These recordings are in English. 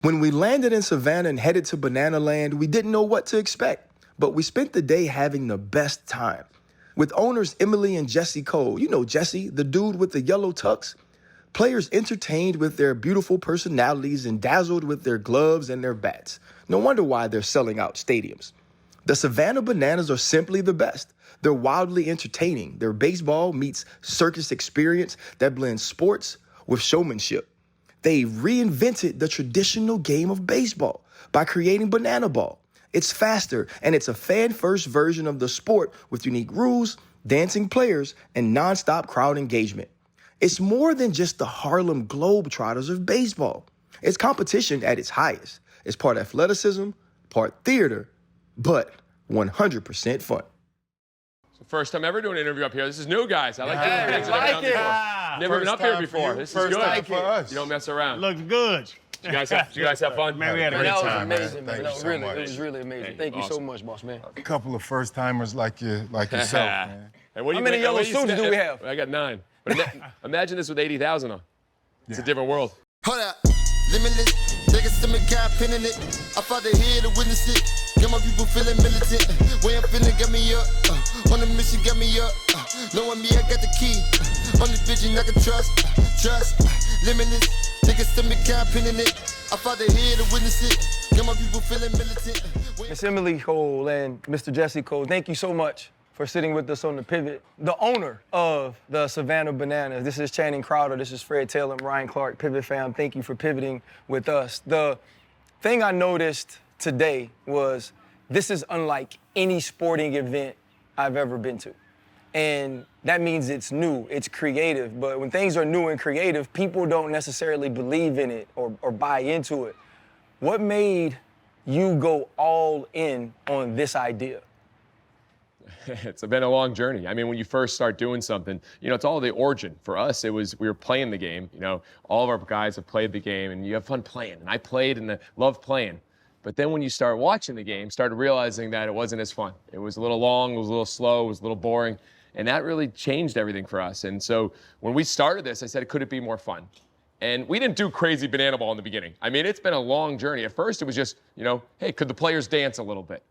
When we landed in Savannah and headed to Banana Land, we didn't know what to expect, but we spent the day having the best time. With owners Emily and Jesse Cole, you know Jesse, the dude with the yellow tux, players entertained with their beautiful personalities and dazzled with their gloves and their bats. No wonder why they're selling out stadiums. The Savannah Bananas are simply the best. They're wildly entertaining. They're baseball meets circus experience that blends sports with showmanship. They reinvented the traditional game of baseball by creating Banana Ball. It's faster, and it's a fan-first version of the sport with unique rules, dancing players, and nonstop crowd engagement. It's more than just the Harlem Globetrotters of baseball. It's competition at its highest. It's part athleticism, part theater, but 100% fun. First time ever doing an interview up here. This is new, guys. I like doing things. Never been up here before. This is good. For us. You don't mess around. Looks good. You guys have fun? Man, we had a great That was time. amazing, man. It was really amazing. Thank you so awesome. much, boss man. A couple of first timers like yourself, man. And what do How you many think- yellow what you suits sta- do we have? I got 9. But imagine this with 80,000 on. It's a different world. Hold up, limitless. Take a stomach cap, pinning it. I fought the head to witness it. Get my people feeling militant. Way I'm feeling, get me up. On a mission, get me up. Knowing me, I got the key. Only vision I can trust. Limitless. Take a stomach cap, pinning it. I fought the head to witness it. Get my people feeling militant. Miss Emily Cole and Mr. Jesse Cole, thank you so much for sitting with us on the pivot. The owner of the Savannah Bananas, this is Channing Crowder, this is Fred Taylor, and Ryan Clark, Pivot Fam. Thank you for pivoting with us. The thing I noticed today was this is unlike any sporting event I've ever been to. And that means it's new, it's creative. But when things are new and creative, people don't necessarily believe in it or buy into it. What made you go all in on this idea? It's been a long journey. I mean, when you first start doing something, it's all the origin. For us, it was we were playing the game. All of our guys have played the game, and you have fun playing. And I played and loved playing. But then when you start watching the game, started realizing that it wasn't as fun. It was a little long, it was a little slow, it was a little boring. And that really changed everything for us. And so when we started this, I said, could it be more fun? And we didn't do crazy banana ball in the beginning. I mean, it's been a long journey. At first, it was just, hey, could the players dance a little bit?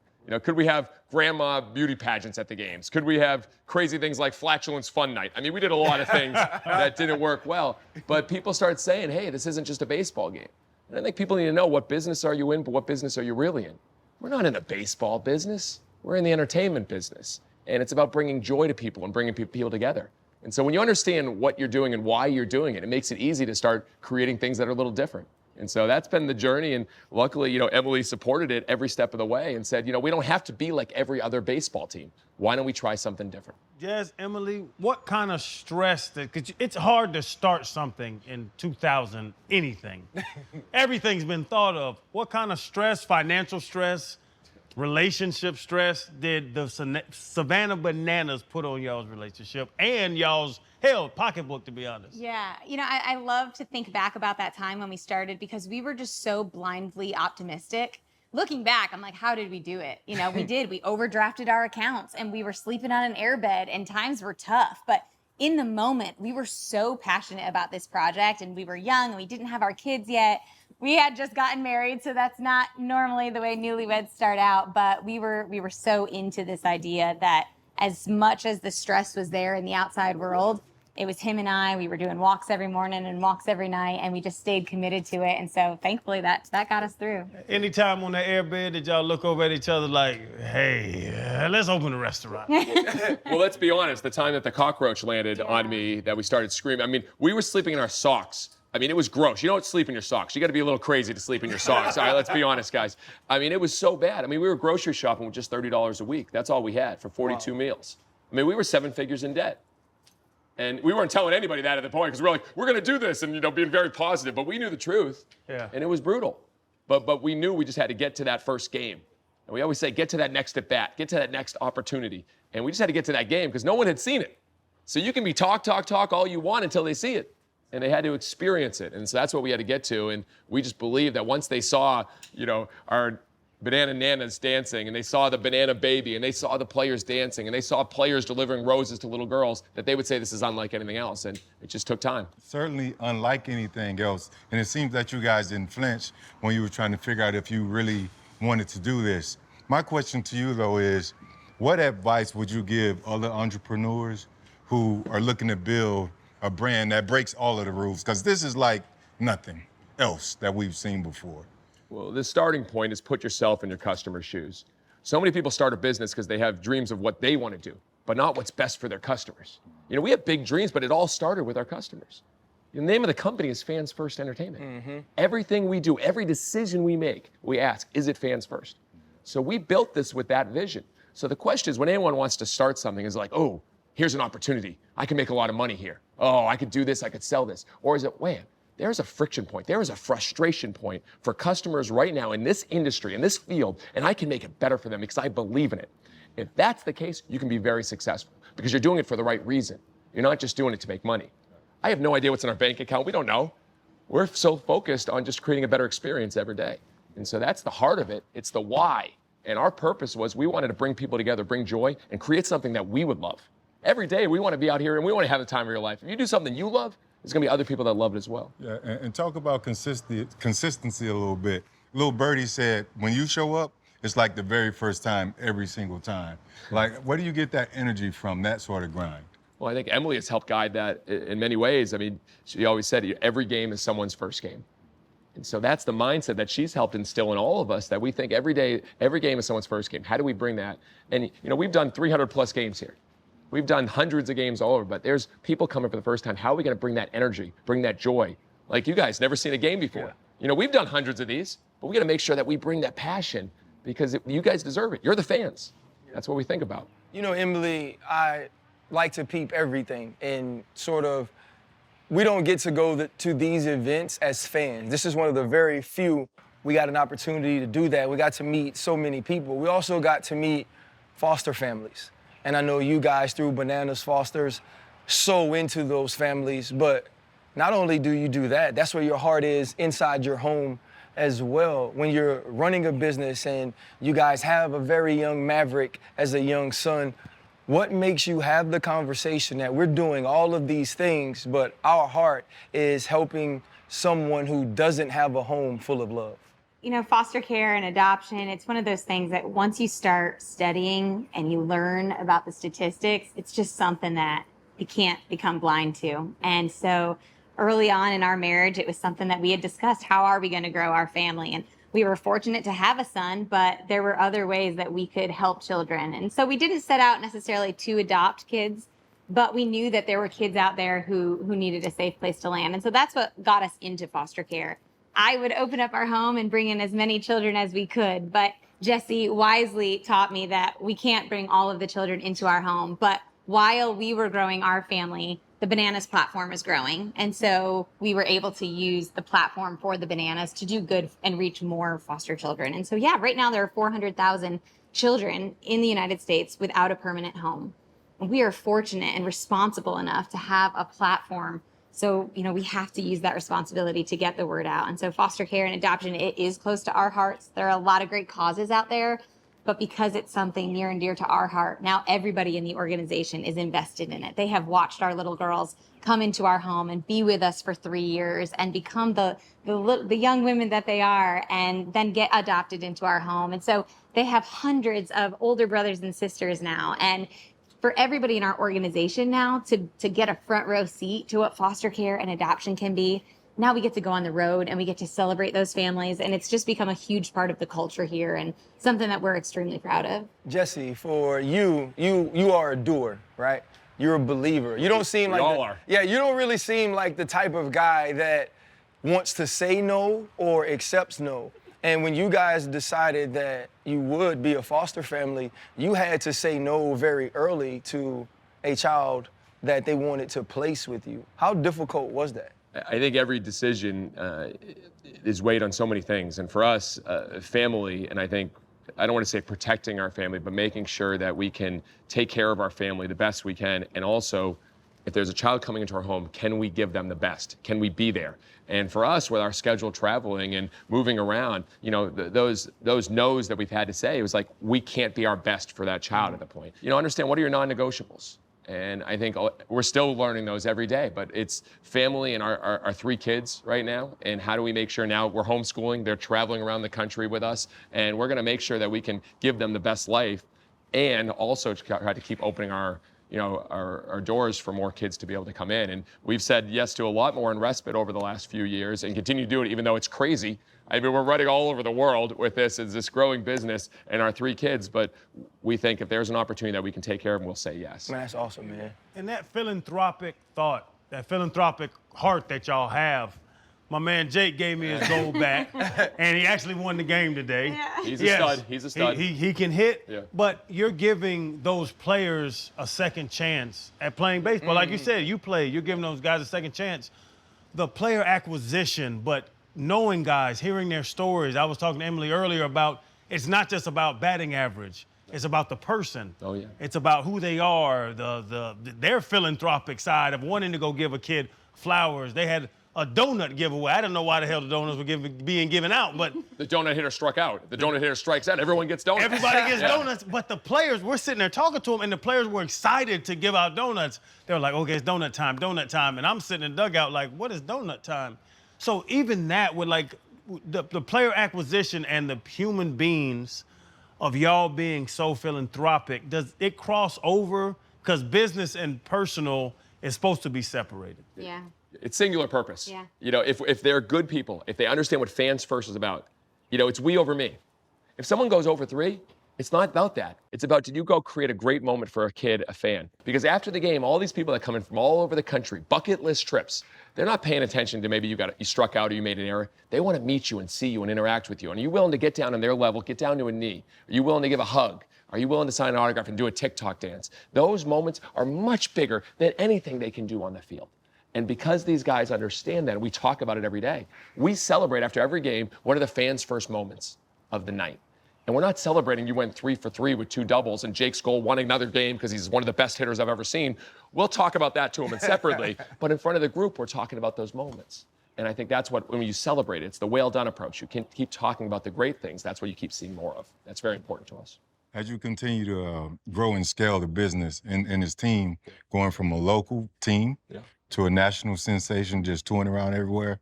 Could we have grandma beauty pageants at the games? Could we have crazy things like flatulence fun night? I mean, we did a lot of things that didn't work well. But people started saying, hey, this isn't just a baseball game. And I think people need to know, what business are you in, but what business are you really in? We're not in the baseball business. We're in the entertainment business. And it's about bringing joy to people and bringing people together. And so when you understand what you're doing and why you're doing it, it makes it easy to start creating things that are a little different. And so that's been the journey. And luckily, Emily supported it every step of the way and said, we don't have to be like every other baseball team. Why don't we try something different? Jazz, Emily, what kind of stress, because it's hard to start something in 2000, anything. Everything's been thought of. What kind of stress, financial stress, relationship stress did the Savannah Bananas put on y'all's relationship and y'all's, pocketbook, to be honest? Yeah, I love to think back about that time when we started because we were just so blindly optimistic. Looking back, I'm like, how did we do it? We did. We overdrafted our accounts and we were sleeping on an airbed and times were tough. But in the moment, we were so passionate about this project and we were young and we didn't have our kids yet. We had just gotten married, so that's not normally the way newlyweds start out, but we were so into this idea that as much as the stress was there in the outside world, it was him and I. We were doing walks every morning and walks every night, and we just stayed committed to it. And so thankfully that got us through. Anytime on the airbed, did y'all look over at each other like, hey, let's open a restaurant? Well, let's be honest. The time that the cockroach landed on me, that we started screaming, I mean, we were sleeping in our socks. I mean, it was gross. You don't sleep in your socks. You got to be a little crazy to sleep in your socks. All right, let's be honest, guys. I mean, it was so bad. I mean, we were grocery shopping with just $30 a week. That's all we had for 42 meals. I mean, we were 7 figures in debt. And we weren't telling anybody that at the point because we were like, we're going to do this and, being very positive. But we knew the truth. Yeah. And it was brutal. But we knew we just had to get to that first game. And we always say, get to that next at bat, get to that next opportunity. And we just had to get to that game because no one had seen it. So you can be talk all you want until they see it. And they had to experience it. And so that's what we had to get to. And we just believed that once they saw, our banana nanas dancing, and they saw the banana baby, and they saw the players dancing, and they saw players delivering roses to little girls, that they would say this is unlike anything else, and it just took time. Certainly unlike anything else. And it seems that you guys didn't flinch when you were trying to figure out if you really wanted to do this. My question to you, though, is what advice would you give other entrepreneurs who are looking to build a brand that breaks all of the rules? Because this is like nothing else that we've seen before. Well, the starting point is put yourself in your customer's shoes. So many people start a business because they have dreams of what they want to do, but not what's best for their customers. You know, we have big dreams, but it all started with our customers. The name of the company is Fans First Entertainment. Everything we do, every decision we make, we ask, is it fans first? So we built this with that vision. So the question is, when anyone wants to start something, is like, oh, here's an opportunity. I can make a lot of money here. Oh, I could do this, I could sell this. Or is it, wait, there's a friction point, there is a frustration point for customers right now in this industry, in this field, and I can make it better for them because I believe in it. If that's the case, you can be very successful because you're doing it for the right reason. You're not just doing it to make money. I have no idea what's in our bank account. We don't know. We're so focused on just creating a better experience every day. And so that's the heart of it. It's the why. And our purpose was we wanted to bring people together, bring joy, and create something that we would love. Every day we want to be out here and we want to have the time of your life. If you do something you love, there's going to be other people that love it as well. Yeah, and talk about consistency a little bit. Little Birdie said, when you show up, it's like the very first time, every single time. Like, where do you get that energy from, that sort of grind? Well, I think Emily has helped guide that in many ways. I mean, she always said every game is someone's first game. And so that's the mindset that she's helped instill in all of us, that we think every day, every game is someone's first game. How do we bring that? And, you know, we've done 300 plus games here. We've done hundreds of games all over, but there's people coming for the first time. How are we going to bring that energy, bring that joy? Like you guys, never seen a game before. Yeah. You know, we've done hundreds of these, but we got to make sure that we bring that passion because you guys deserve it. You're the fans. That's what we think about. You know, Emily, I like to peep everything and sort of, we don't get to go to these events as fans. This is one of the very few we got an opportunity to do that. We got to meet so many people. We also got to meet foster families. And I know you guys through Bananas Fosters so into those families, but not only do you do that, that's where your heart is inside your home as well. When you're running a business and you guys have a very young Maverick as a young son, what makes you have the conversation that we're doing all of these things, but our heart is helping someone who doesn't have a home full of love? You know, foster care and adoption, it's one of those things that once you start studying and you learn about the statistics, it's just something that you can't become blind to. And so early on in our marriage, it was something that we had discussed. How are we going to grow our family? And we were fortunate to have a son, but there were other ways that we could help children. And so we didn't set out necessarily to adopt kids, but we knew that there were kids out there who needed a safe place to land. And so that's what got us into foster care. I would open up our home and bring in as many children as we could, but Jesse wisely taught me that we can't bring all of the children into our home. But while we were growing our family, the Bananas platform was growing. And so we were able to use the platform for the Bananas to do good and reach more foster children. And so, yeah, right now there are 400,000 children in the United States without a permanent home. And we are fortunate and responsible enough to have a platform. So, you know, we have to use that responsibility to get the word out. And so foster care and adoption, it is close to our hearts. There are a lot of great causes out there, but because it's something near and dear to our heart, now everybody in the organization is invested in it. They have watched our little girls come into our home and be with us for 3 years and become the young women that they are, and then get adopted into our home. And so they have hundreds of older brothers and sisters now. And for everybody in our organization now to get a front row seat to what foster care and adoption can be, now we get to go on the road and we get to celebrate those families. And it's just become a huge part of the culture here and something that we're extremely proud of. Jesse, for you are a doer, right? You're a believer. You don't seem like yeah, you don't really seem like the type of guy that wants to say no or accepts no. And when you guys decided that you would be a foster family, you had to say no very early to a child that they wanted to place with you. How difficult was that? I think every decision is weighed on so many things. And for us, family, and I think, I don't want to say protecting our family, but making sure that we can take care of our family the best we can, and also if there's a child coming into our home, can we give them the best? Can we be there? And for us, with our schedule traveling and moving around, you know, those no's that we've had to say, it was like, we can't be our best for that child at the point. You know, understand, what are your non-negotiables? And I think we're still learning those every day, but it's family and our 3 kids right now. And how do we make sure now we're homeschooling, they're traveling around the country with us, and we're gonna make sure that we can give them the best life and also try to keep opening our doors for more kids to be able to come in. And we've said yes to a lot more in respite over the last few years and continue to do it, even though it's crazy. I mean, we're running all over the world with this as this growing business and our 3 kids, but we think if there's an opportunity that we can take care of them, we'll say yes. Man, that's awesome, man. And that philanthropic thought, that philanthropic heart that y'all have, my man Jake gave me his goal back, and he actually won the game today. Yeah. He's a stud. He's a stud. He can hit, Yeah. but you're giving those players a second chance at playing baseball. Like you said, you play, you're giving those guys a second chance. The player acquisition, but knowing guys, hearing their stories. I was talking to Emily earlier about it's not just about batting average. It's about the person. Oh, yeah. It's about who they are, their philanthropic side of wanting to go give a kid flowers. They had a donut giveaway. I don't know why the hell the donuts were being given out, but The donut hitter struck out. The donut hitter strikes out. Everyone gets donuts. everybody gets donuts. But the players, we're sitting there talking to them, and the players were excited to give out donuts. They were like, okay, it's donut time. And I'm sitting in the dugout like, what is donut time? So even that with like the player acquisition and the human beings of y'all being so philanthropic, does it cross over? Because business and personal is supposed to be separated. Yeah. It's singular purpose. Yeah. You know, if they're good people, if they understand what fans first is about, you know, it's we over me. If someone goes over 3, it's not about that. It's about, did you go create a great moment for a kid, a fan? Because after the game, all these people that come in from all over the country, bucket list trips, they're not paying attention to maybe you struck out or you made an error. They want to meet you and see you and interact with you. And are you willing to get down on their level, get down to a knee? Are you willing to give a hug? Are you willing to sign an autograph and do a TikTok dance? Those moments are much bigger than anything they can do on the field. And because these guys understand that, and we talk about it every day, we celebrate after every game what are the fans' first moments of the night. And we're not celebrating you went 3 for 3 with 2 doubles and Jake Skoll won another game because he's one of the best hitters I've ever seen. We'll talk about that to him and separately, but in front of the group, we're talking about those moments. And I think that's what, when you celebrate it, it's the whale done approach. You can keep talking about the great things. That's what you keep seeing more of. That's very important to us. As you continue to grow and scale the business and his team, going from a local team to a national sensation, just touring around everywhere,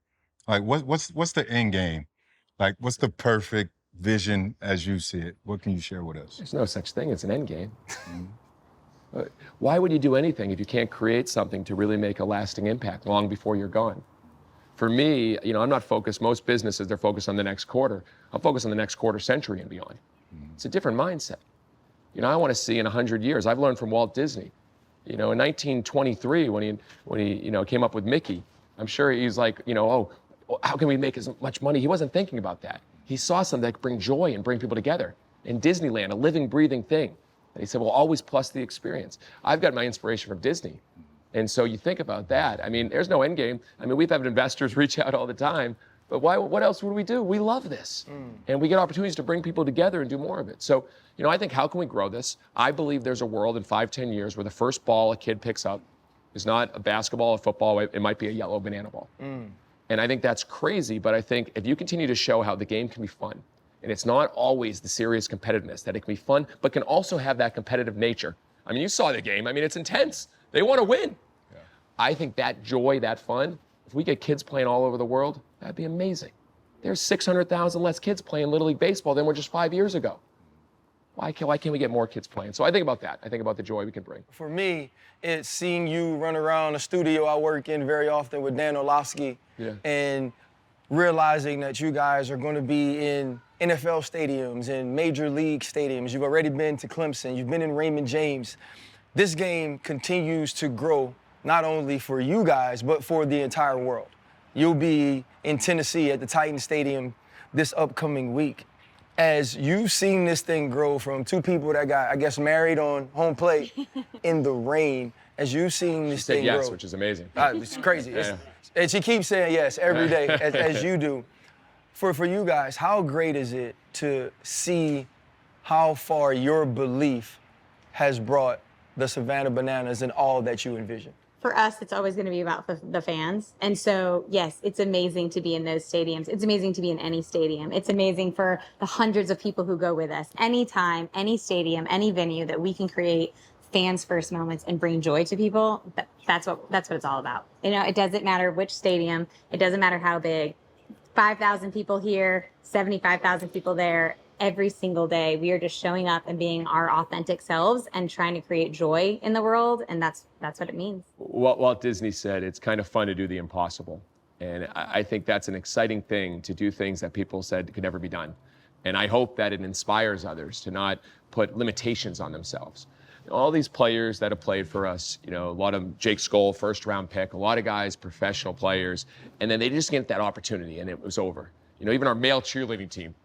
like what's the end game? Like, what's the perfect vision as you see it? What can you share with us? There's no such thing as an end game. Why would you do anything if you can't create something to really make a lasting impact long before you're gone? For me, you know, I'm not focused, most businesses, they're focused on the next quarter. I'm focused on the next quarter century and beyond. It's a different mindset. You know, I want to see in 100 years, I've learned from Walt Disney. You know, in 1923, when he you know, came up with Mickey, I'm sure he's like, you know, oh, how can we make as much money? He wasn't thinking about that. He saw something that could bring joy and bring people together. In Disneyland, a living, breathing thing. And he said, well, always plus the experience. I've got my inspiration from Disney. And so you think about that. I mean, there's no end game. I mean, we've had investors reach out all the time, but what else would we do? We love this. And we get opportunities to bring people together and do more of it. So, you know, I think, how can we grow this? I believe there's a world in 5-10 years where the first ball a kid picks up is not a basketball, a football, it might be a yellow banana ball. And I think that's crazy, but I think if you continue to show how the game can be fun, and it's not always the serious competitiveness, that it can be fun, but can also have that competitive nature. I mean, you saw the game. I mean, it's intense. They want to win. Yeah. I think that joy, that fun, if we get kids playing all over the world, that'd be amazing. There's 600,000 less kids playing Little League Baseball than were just 5 years ago. Why can't we get more kids playing? So I think about that. I think about the joy we can bring. For me, it's seeing you run around the studio I work in very often with Dan Orlovsky and realizing that you guys are going to be in NFL stadiums and major league stadiums. You've already been to Clemson. You've been in Raymond James. This game continues to grow, not only for you guys, but for the entire world. You'll be in Tennessee at the Titan Stadium this upcoming week. As you've seen this thing grow from 2 people that got, I guess, married on home plate in the rain, as you've seen this thing yes, grow. which is amazing. It's crazy. And she keeps saying yes every day, as you do. For you guys, how great is it to see how far your belief has brought the Savannah Bananas and all that you envision? For us, it's always going to be about the fans. And so, yes, it's amazing to be in those stadiums. It's amazing to be in any stadium. It's amazing for the hundreds of people who go with us. Anytime, any stadium, any venue that we can create fans first moments and bring joy to people, that's what it's all about. You know, it doesn't matter which stadium. It doesn't matter how big. 5,000 people here, 75,000 people there. Every single day, we are just showing up and being our authentic selves and trying to create joy in the world, and that's what it means. Walt Disney said it's kind of fun to do the impossible, and I think that's an exciting thing, to do things that people said could never be done. And I hope that it inspires others to not put limitations on themselves. All these players that have played for us, you know, a lot of them, Jake Skoll, first-round pick, a lot of guys, professional players, and then they just get that opportunity, and it was over. You know, even our male cheerleading team,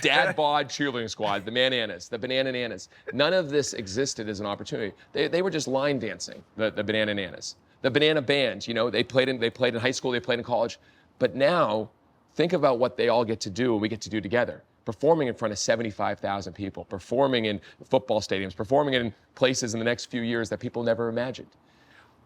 Dad Bod cheerleading squad, the Bananas, the Banana Nanas. None of this existed as an opportunity. They were just line dancing, the Banana Nanas. The Banana Band, you know, they played in high school, they played in college. But now, think about what they all get to do and we get to do together. Performing in front of 75,000 people, performing in football stadiums, performing in places in the next few years that people never imagined.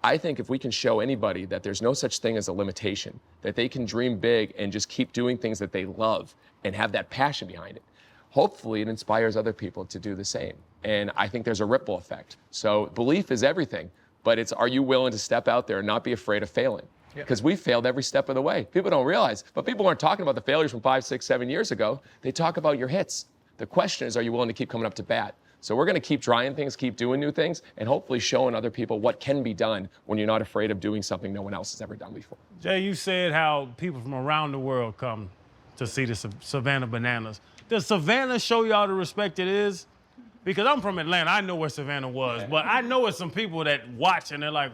I think if we can show anybody that there's no such thing as a limitation, that they can dream big and just keep doing things that they love and have that passion behind it, hopefully it inspires other people to do the same. And I think there's a ripple effect. So belief is everything, but it's, are you willing to step out there and not be afraid of failing? Because we failed every step of the way. People don't realize, but people aren't talking about the failures from 5, 6, 7 years ago. They talk about your hits. The question is, are you willing to keep coming up to bat? So we're going to keep trying things, keep doing new things, and hopefully showing other people what can be done when you're not afraid of doing something no one else has ever done before. Jay, you said how people from around the world come to see the Savannah Bananas. Does Savannah show y'all the respect it is? Because I'm from Atlanta, I know where Savannah was, but I know it's some people that watch and they're like,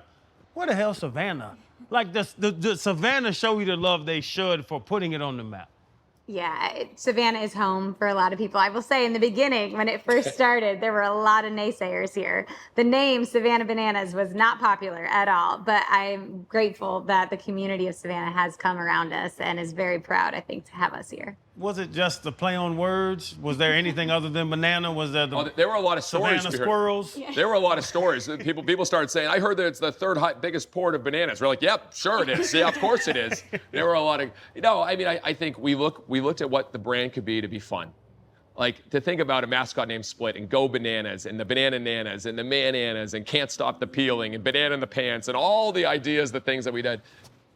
where the hell Savannah? Like, does Savannah show you the love they should for putting it on the map? Yeah, Savannah is home for a lot of people. I will say in the beginning, when it first started, there were a lot of naysayers here. The name Savannah Bananas was not popular at all, but I'm grateful that the community of Savannah has come around us and is very proud, I think, to have us here. Was it just the play on words? Was there anything other than banana? Was there There were a lot of stories. Savannah squirrels? Yeah. There were a lot of stories. People started saying, I heard that it's the third biggest port of bananas. We're like, yep, sure it is. Yeah, of course it is. There were a lot of, I think we looked at what the brand could be to be fun. Like, to think about a mascot named Split and Go Bananas and the Banana Nanas and the Mananas and Can't Stop the Peeling and Banana in the Pants and all the ideas, the things that we did.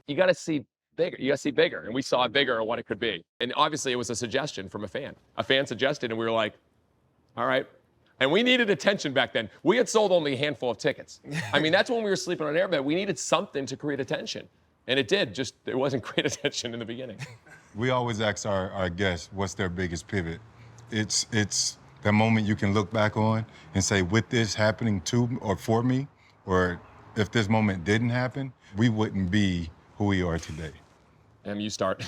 You got to see bigger. You got to see bigger. And we saw bigger of what it could be. And obviously it was a suggestion from a fan. A fan suggested and we were like, all right. And we needed attention back then. We had sold only a handful of tickets. I mean, that's when we were sleeping on an airbed. We needed something to create attention. And it did, just there wasn't great attention in the beginning. We always ask our guests, what's their biggest pivot? It's the moment you can look back on and say, with this happening to or for me, or if this moment didn't happen, we wouldn't be who we are today. You start.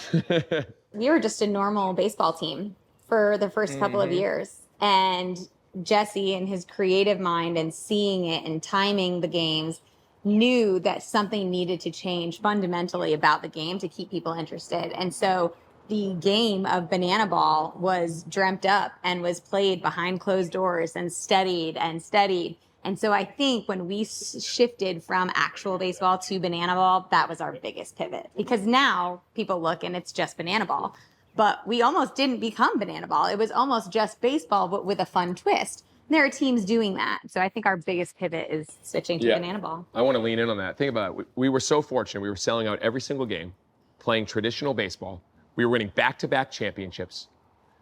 We were just a normal baseball team for the first couple of years. And Jesse and his creative mind and seeing it and timing the games knew that something needed to change fundamentally about the game to keep people interested. And so the game of banana ball was dreamt up and was played behind closed doors and studied and studied. And so I think when we shifted from actual baseball to banana ball, that was our biggest pivot. Because now people look and it's just banana ball. But we almost didn't become banana ball. It was almost just baseball, but with a fun twist. There are teams doing that. So I think our biggest pivot is switching to banana ball. I want to lean in on that. Think about it. We were so fortunate. We were selling out every single game, playing traditional baseball. We were winning back-to-back championships.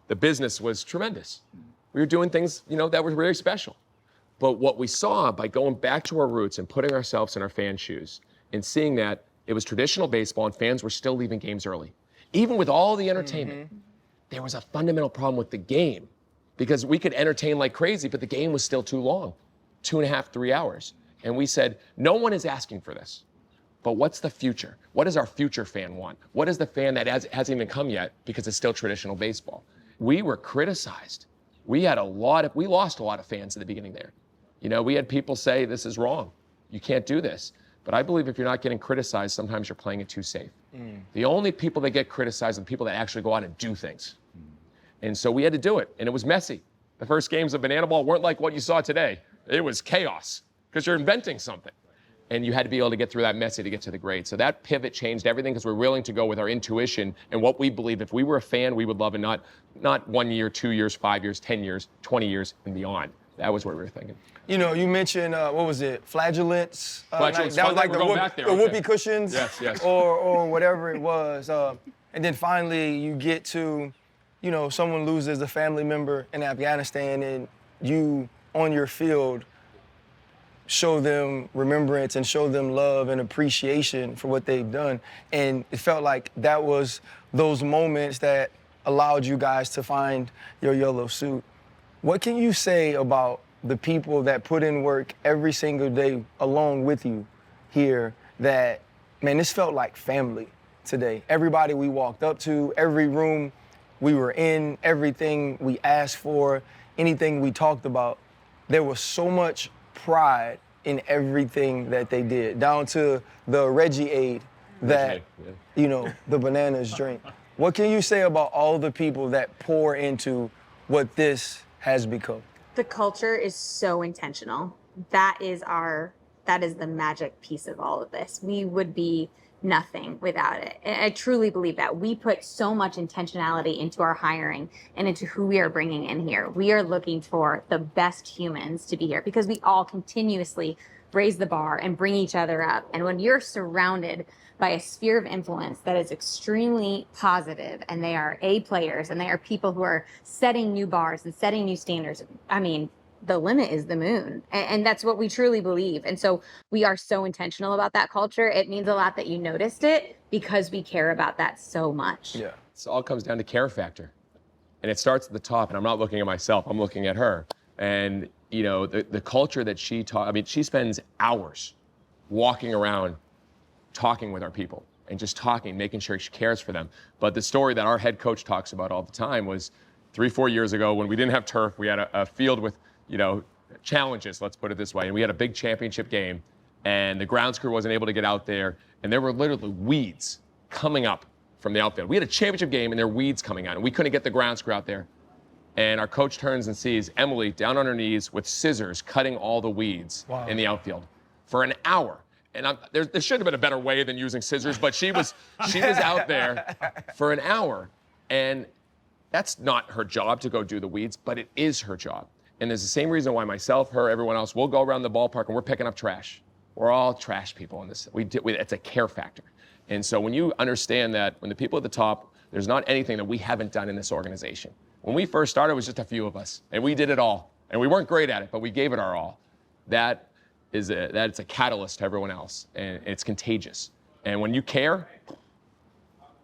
The business was tremendous. We were doing things, that were very special. But what we saw by going back to our roots and putting ourselves in our fans' shoes and seeing that it was traditional baseball and fans were still leaving games early. Even with all the entertainment, there was a fundamental problem with the game because we could entertain like crazy, but the game was still too long, 2.5, 3 hours. And we said, no one is asking for this, but what's the future? What does our future fan want? What is the fan that hasn't even come yet because it's still traditional baseball? We were criticized. We lost a lot of fans at the beginning there. We had people say, this is wrong. You can't do this. But I believe if you're not getting criticized, sometimes you're playing it too safe. The only people that get criticized are the people that actually go out and do things. And so we had to do it, and it was messy. The first games of banana ball weren't like what you saw today. It was chaos, because you're inventing something. and you had to be able to get through that messy to get to the great. So that pivot changed everything because we're willing to go with our intuition and what we believe. If we were a fan, we would love it, not 1 year, 2 years, 5 years, 10 years, 20 years, and beyond. That was what we were thinking. You know, you mentioned, what was it, flagellants? Flagellants. That was like the whoopee Okay. cushions. Yes. Or whatever it was. And then finally you get to, you know, someone loses a family member in Afghanistan and you, on your field, show them remembrance and show them love and appreciation for what they've done. And it felt like that was those moments that allowed you guys to find your yellow suit. What can you say about the people that put in work every single day along with you here that, man, this felt like family today. Everybody we walked up to, every room we were in, everything we asked for, anything we talked about, there was so much pride in everything that they did, down to the Reggie aid that, you know, the Bananas drink. What can you say about all the people that pour into what this has become? The culture is so intentional. That is the magic piece of all of this. We would be nothing without it. And I truly believe that. We put so much intentionality into our hiring and into who we are bringing in here. We are looking for the best humans to be here because we all continuously raise the bar and bring each other up. And when you're surrounded by a sphere of influence that is extremely positive, and they are A players, and they are people who are setting new bars and setting new standards, I mean, the limit is the moon. And that's what we truly believe. And so we are so intentional about that culture. It means a lot that you noticed it because we care about that so much. Yeah. It all comes down to care factor. And it starts at the top, and I'm not looking at myself, I'm looking at her. And, you know, the culture that she taught, I mean, she spends hours walking around talking with our people and just talking, making sure she cares for them. But the story that our head coach talks about all the time was 3-4 years ago when we didn't have turf, we had a field with, you know, challenges, let's put it this way. And we had a big championship game, and the grounds crew wasn't able to get out there, and there were literally weeds coming up from the outfield. We had a championship game, and there were weeds coming out, and we couldn't get the grounds crew out there. And our coach turns and sees Emily down on her knees with scissors cutting all the weeds in the outfield for an hour. And there should have been a better way than using scissors, but she was out there for an hour. And that's not her job to go do the weeds, but it is her job. And there's the same reason why myself, her, everyone else, we'll go around the ballpark and we're picking up trash. We're all trash people in this. It's a care factor. And so when you understand that when the people at the top, there's not anything that we haven't done in this organization. When we first started, it was just a few of us, and we did it all. And we weren't great at it, but we gave it our all. That's a catalyst to everyone else, and it's contagious. And when you care,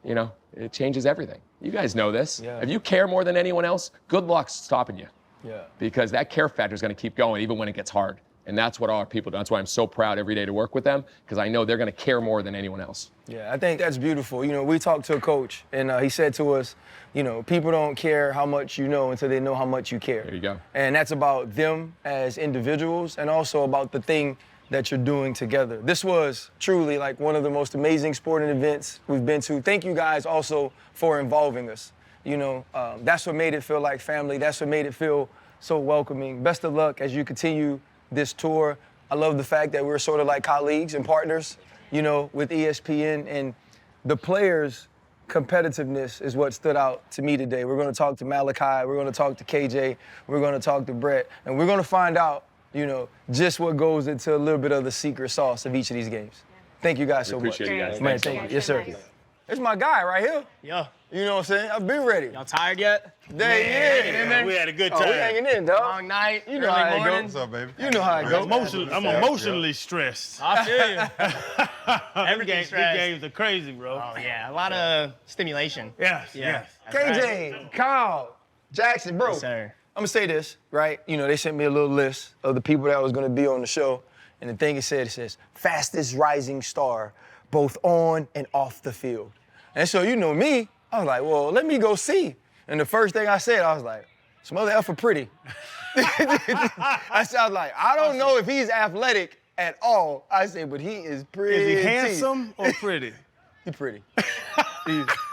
you know, it changes everything. You guys know this. Yeah. If you care more than anyone else, good luck stopping you. Yeah. Because that care factor is going to keep going even when it gets hard. And that's what all our people do. That's why I'm so proud every day to work with them, because I know they're going to care more than anyone else. Yeah, I think that's beautiful. You know, we talked to a coach, and he said to us, you know, people don't care how much you know until they know how much you care. There you go. And that's about them as individuals and also about the thing that you're doing together. This was truly like one of the most amazing sporting events we've been to. Thank you guys also for involving us. You know, that's what made it feel like family. That's what made it feel so welcoming. Best of luck as you continue this tour. I love the fact that we're sort of like colleagues and partners, you know, with ESPN, and the players' competitiveness is what stood out to me today. We're going to talk to Malachi, we're going to talk to KJ, we're going to talk to Brett, and we're going to find out, you know, just what goes into a little bit of the secret sauce of each of these games. Thank you guys so much. Appreciate you guys. Man, Thanks so thank you. much. Yes, sir. It's my guy right here. Yeah. You know what I'm saying? I've been ready. Y'all tired yet? Yeah. We had a good Oh, time. we hanging in, dog. Long night, You know early how it morning. goes. What's up, baby? You know how it goes. I'm emotionally stressed. I feel you. Everything's These stressed. games are crazy, bro. Oh, yeah. A lot of stimulation. Yes, Yeah. yes. That's right. KJ, Kyle, Jackson, bro. Yes, sir. I'm gonna say this, right? You know, they sent me a little list of the people that was gonna be on the show, and the thing it says, fastest rising star, both on and off the field. And so, you know me, I was like, well, let me go see. And the first thing I said, I was like, some other F are pretty. I was like, I don't know if he's athletic at all. I said, but he is pretty. Is he handsome or pretty? He's pretty.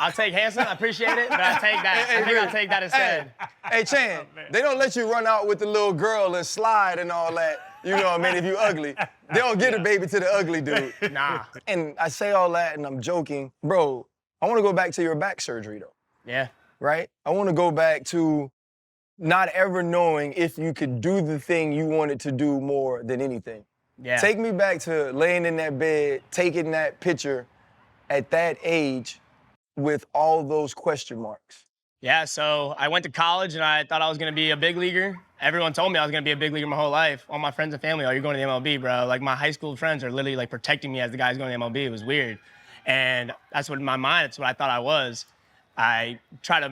I'll take handsome. I appreciate it, but I'll take that. I think I'll take that instead. Hey, Chan, they don't let you run out with the little girl and slide and all that You know what I mean? If you ugly. They don't get a baby to the ugly dude. Nah. And I say all that and I'm joking. Bro, I want to go back to your back surgery though, Yeah. right? I want to go back to not ever knowing if you could do the thing you wanted to do more than anything. Yeah. Take me back to laying in that bed, taking that picture at that age with all those question marks. Yeah, so I went to college and I thought I was gonna be a big leaguer. Everyone told me I was gonna be a big leaguer my whole life. All my friends and family, oh, you're going to the MLB, bro. Like my high school friends are literally like protecting me as the guy's going to the MLB. It was weird. And that's what in my mind, that's what I thought I was. I'm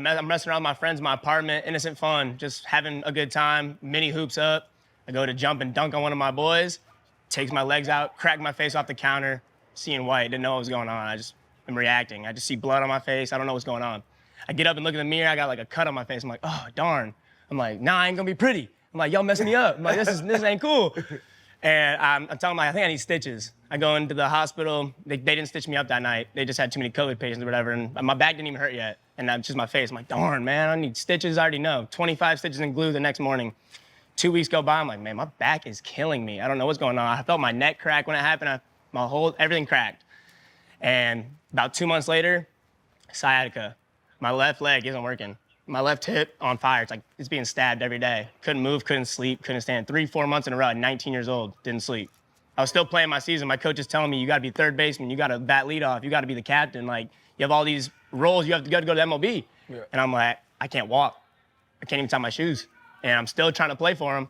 messing around with my friends in my apartment, innocent fun, just having a good time, mini hoops up. I go to jump and dunk on one of my boys, takes my legs out, cracked my face off the counter, seeing white, didn't know what was going on. I just am reacting. I just see blood on my face. I don't know what's going on. I get up and look in the mirror. I got like a cut on my face. I'm like, oh, darn. I'm like, nah, I ain't gonna be pretty. I'm like, y'all messing me up. I'm like, this ain't cool. And I'm telling them, I think I need stitches. I go into the hospital. They didn't stitch me up that night. They just had too many COVID patients or whatever. And my back didn't even hurt yet. And that's just my face. I'm like, darn, man, I need stitches. I already know. 25 stitches and glue the next morning. 2 weeks go by. I'm like, man, my back is killing me. I don't know what's going on. I felt my neck crack when it happened. Everything cracked. And about 2 months later, sciatica. My left leg isn't working. My left hip on fire. It's like it's being stabbed every day. Couldn't move, couldn't sleep, couldn't stand. 3-4 months in a row, 19 years old, didn't sleep. I was still playing my season. My coach is telling me, you gotta be third baseman, you gotta bat leadoff, you gotta be the captain. Like, you have all these roles, you have to go to the MLB. Yeah. And I'm like, I can't walk. I can't even tie my shoes. And I'm still trying to play for him.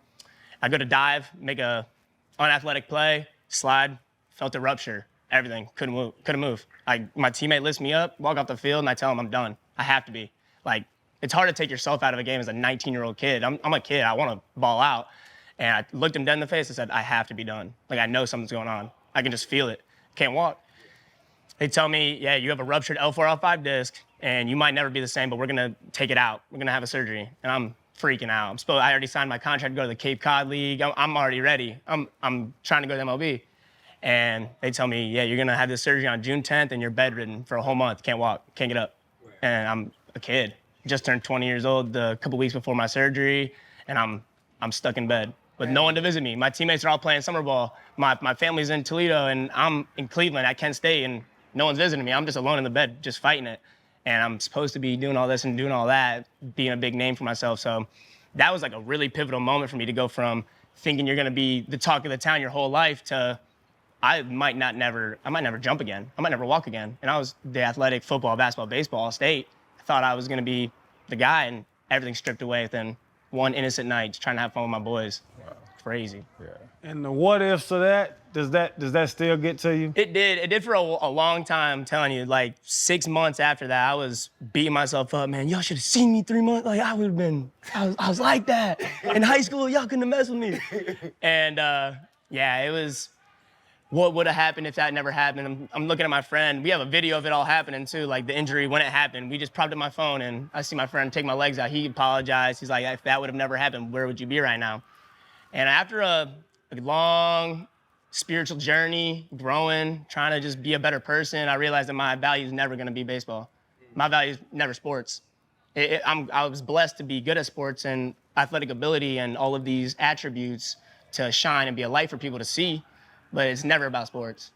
I go to dive, make a unathletic play, slide, felt a rupture, everything, couldn't move. My teammate lifts me up, walk off the field, and I tell him I'm done. I have to be. Like, it's hard to take yourself out of a game as a 19-year-old kid. I'm a kid, I wanna ball out. And I looked him dead in the face and said, I have to be done. Like, I know something's going on. I can just feel it. Can't walk. They tell me, yeah, you have a ruptured L4, L5 disc, and you might never be the same, but we're gonna take it out. We're gonna have a surgery. And I'm freaking out. I already signed my contract to go to the Cape Cod League. I'm already ready. I'm trying to go to the MLB. And they tell me, yeah, you're gonna have this surgery on June 10th and you're bedridden for a whole month. Can't walk, can't get up. And I'm a kid. Just turned 20 years old a couple weeks before my surgery, and I'm stuck in bed with no one to visit me. My teammates are all playing summer ball. My family's in Toledo, and I'm in Cleveland at Kent State, and no one's visiting me. I'm just alone in the bed, just fighting it. And I'm supposed to be doing all this and doing all that, being a big name for myself. So that was like a really pivotal moment for me to go from thinking you're gonna be the talk of the town your whole life to I might never jump again. I might never walk again. And I was the athletic football, basketball, baseball, all state. I thought I was gonna be the guy, and everything stripped away within one innocent night, just trying to have fun with my boys. Wow. Crazy. Yeah. And the what ifs of that, does that still get to you? It did. It did for a long time, I'm telling you. Like 6 months after that, I was beating myself up, man. Y'all should have seen me 3 months. Like, I was like that. In high school, y'all couldn't have messed with me. And yeah, it was, what would have happened if that never happened? I'm looking at my friend. We have a video of it all happening too, like the injury when it happened. We just propped up my phone and I see my friend take my legs out. He apologized. He's like, if that would have never happened, where would you be right now? And after a long spiritual journey, growing, trying to just be a better person, I realized that my value is never gonna be baseball. My value is never sports. I was blessed to be good at sports and athletic ability and all of these attributes to shine and be a light for people to see. But it's never about sports.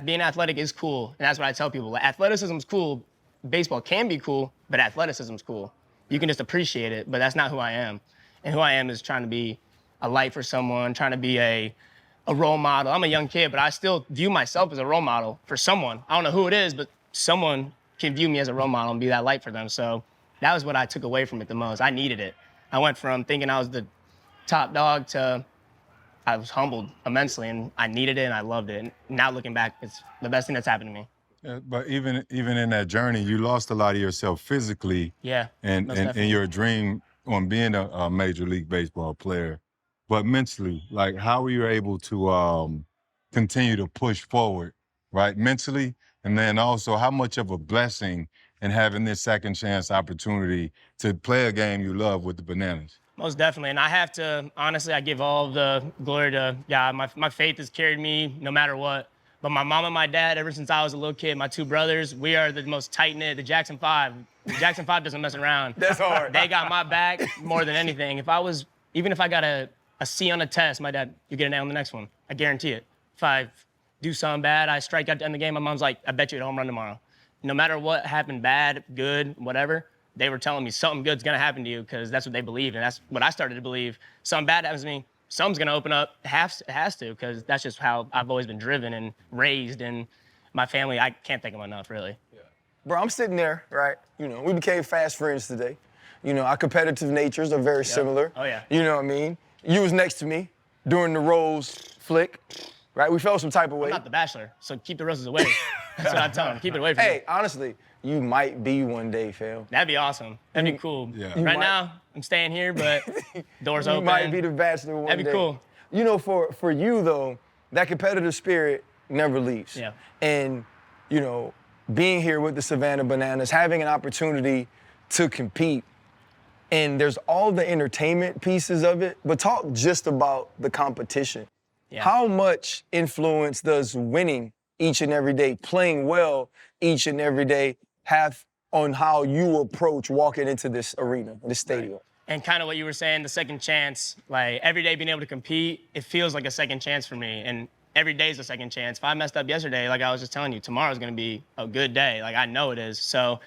Being athletic is cool, and that's what I tell people. Like, athleticism's cool, baseball can be cool, but athleticism's cool. You can just appreciate it, but that's not who I am. And who I am is trying to be a light for someone, trying to be a role model. I'm a young kid, but I still view myself as a role model for someone. I don't know who it is, but someone can view me as a role model and be that light for them. So that was what I took away from it the most. I needed it. I went from thinking I was the top dog to I was humbled immensely, and I needed it, and I loved it. And now looking back, it's the best thing that's happened to me. Yeah, but even in that journey, you lost a lot of yourself physically. Yeah. And your dream on being a Major League Baseball player, but mentally, like how were you able to continue to push forward, right, mentally, and then also how much of a blessing in having this second chance opportunity to play a game you love with the Bananas? Most definitely, and I have to, honestly, I give all the glory to God. My faith has carried me no matter what. But my mom and my dad, ever since I was a little kid, my two brothers, we are the most tight-knit, the Jackson 5. The Jackson 5 doesn't mess around. That's hard. They got my back more than anything. Even if I got a a C on a test, my dad, you get an A on the next one. I guarantee it. If I do something bad, I strike out to end the game, my mom's like, I bet you hit a home run tomorrow. No matter what happened, bad, good, whatever, they were telling me something good's gonna happen to you because that's what they believed, and that's what I started to believe. Something bad happens to me, something's gonna open up. It has to, because that's just how I've always been driven and raised, and my family, I can't thank them enough, really. Bro, I'm sitting there, right? You know, we became fast friends today. You know, our competitive natures are very similar. Oh, yeah. You know what I mean? You was next to me during the Rose flick, right? We felt some type of way. I'm not the Bachelor, so keep the roses away. That's what I tell them. Keep it away from me. Hey, honestly, you might be one day, Phil. That'd be awesome. That'd be cool. Yeah. You Right might- now, I'm staying here, but doors You open. might be the Bachelor one day. That'd be cool. You know, for you, though, that competitive spirit never leaves. Yeah. And, you know, being here with the Savannah Bananas, having an opportunity to compete, and there's all the entertainment pieces of it, but talk just about the competition. Yeah. How much influence does winning each and every day, playing well each and every day, have on how you approach walking into this arena, this stadium? And kind of what you were saying, the second chance, like every day being able to compete, it feels like a second chance for me. And every day is a second chance. If I messed up yesterday, like I was just telling you, tomorrow's gonna be a good day. Like I know it is. So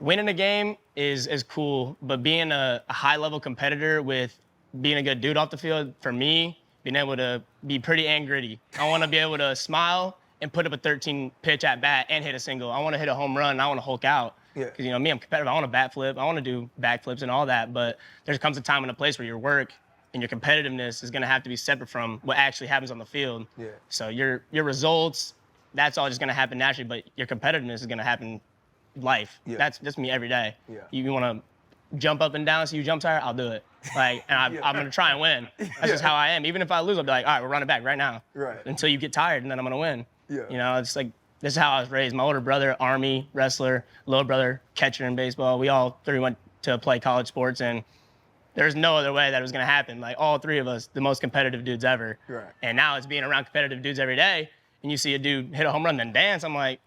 winning a game is cool, but being a high-level competitor with being a good dude off the field, for me, being able to be pretty and gritty. I wanna be able to smile and put up a 13 pitch at bat and hit a single. I wanna hit a home run and I wanna Hulk out. Yeah. Because, you know, me, I'm competitive. I want to bat flip. I want to do backflips and all that. But there comes a time and a place where your work and your competitiveness is going to have to be separate from what actually happens on the field. Yeah. So your results, that's all just going to happen naturally. But your competitiveness is going to happen life. Yeah. That's just me every day. Yeah. You want to jump up and down, so you jump tired, I'll do it. Like, and I'm going to try and win. That's just how I am. Even if I lose, I'll be like, all right, we're running back right now. Right. Until you get tired, and then I'm going to win. Yeah. You know, it's like, this is how I was raised. My older brother, Army, wrestler, little brother, catcher in baseball. We all three went to play college sports, and there's no other way that it was going to happen. Like, all three of us, the most competitive dudes ever. Right. And now it's being around competitive dudes every day, and you see a dude hit a home run then dance. I'm like,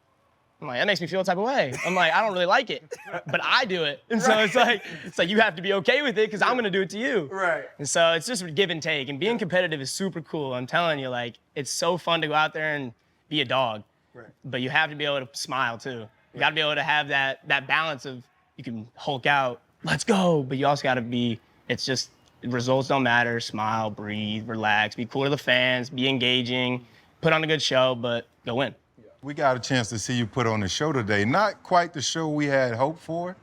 that makes me feel a type of way. I'm like, I don't really like it, but I do it. And so it's like you have to be okay with it because I'm going to do it to you. Right. And so it's just a give and take. And being competitive is super cool. I'm telling you, like, it's so fun to go out there and be a dog. Right. But you have to be able to smile too. You got to be able to have that balance of you can Hulk out, let's go, but you also got to be. It's just results don't matter. Smile, breathe, relax, be cool to the fans, be engaging, put on a good show, but go win. We got a chance to see you put on the show today. Not quite the show we had hoped for,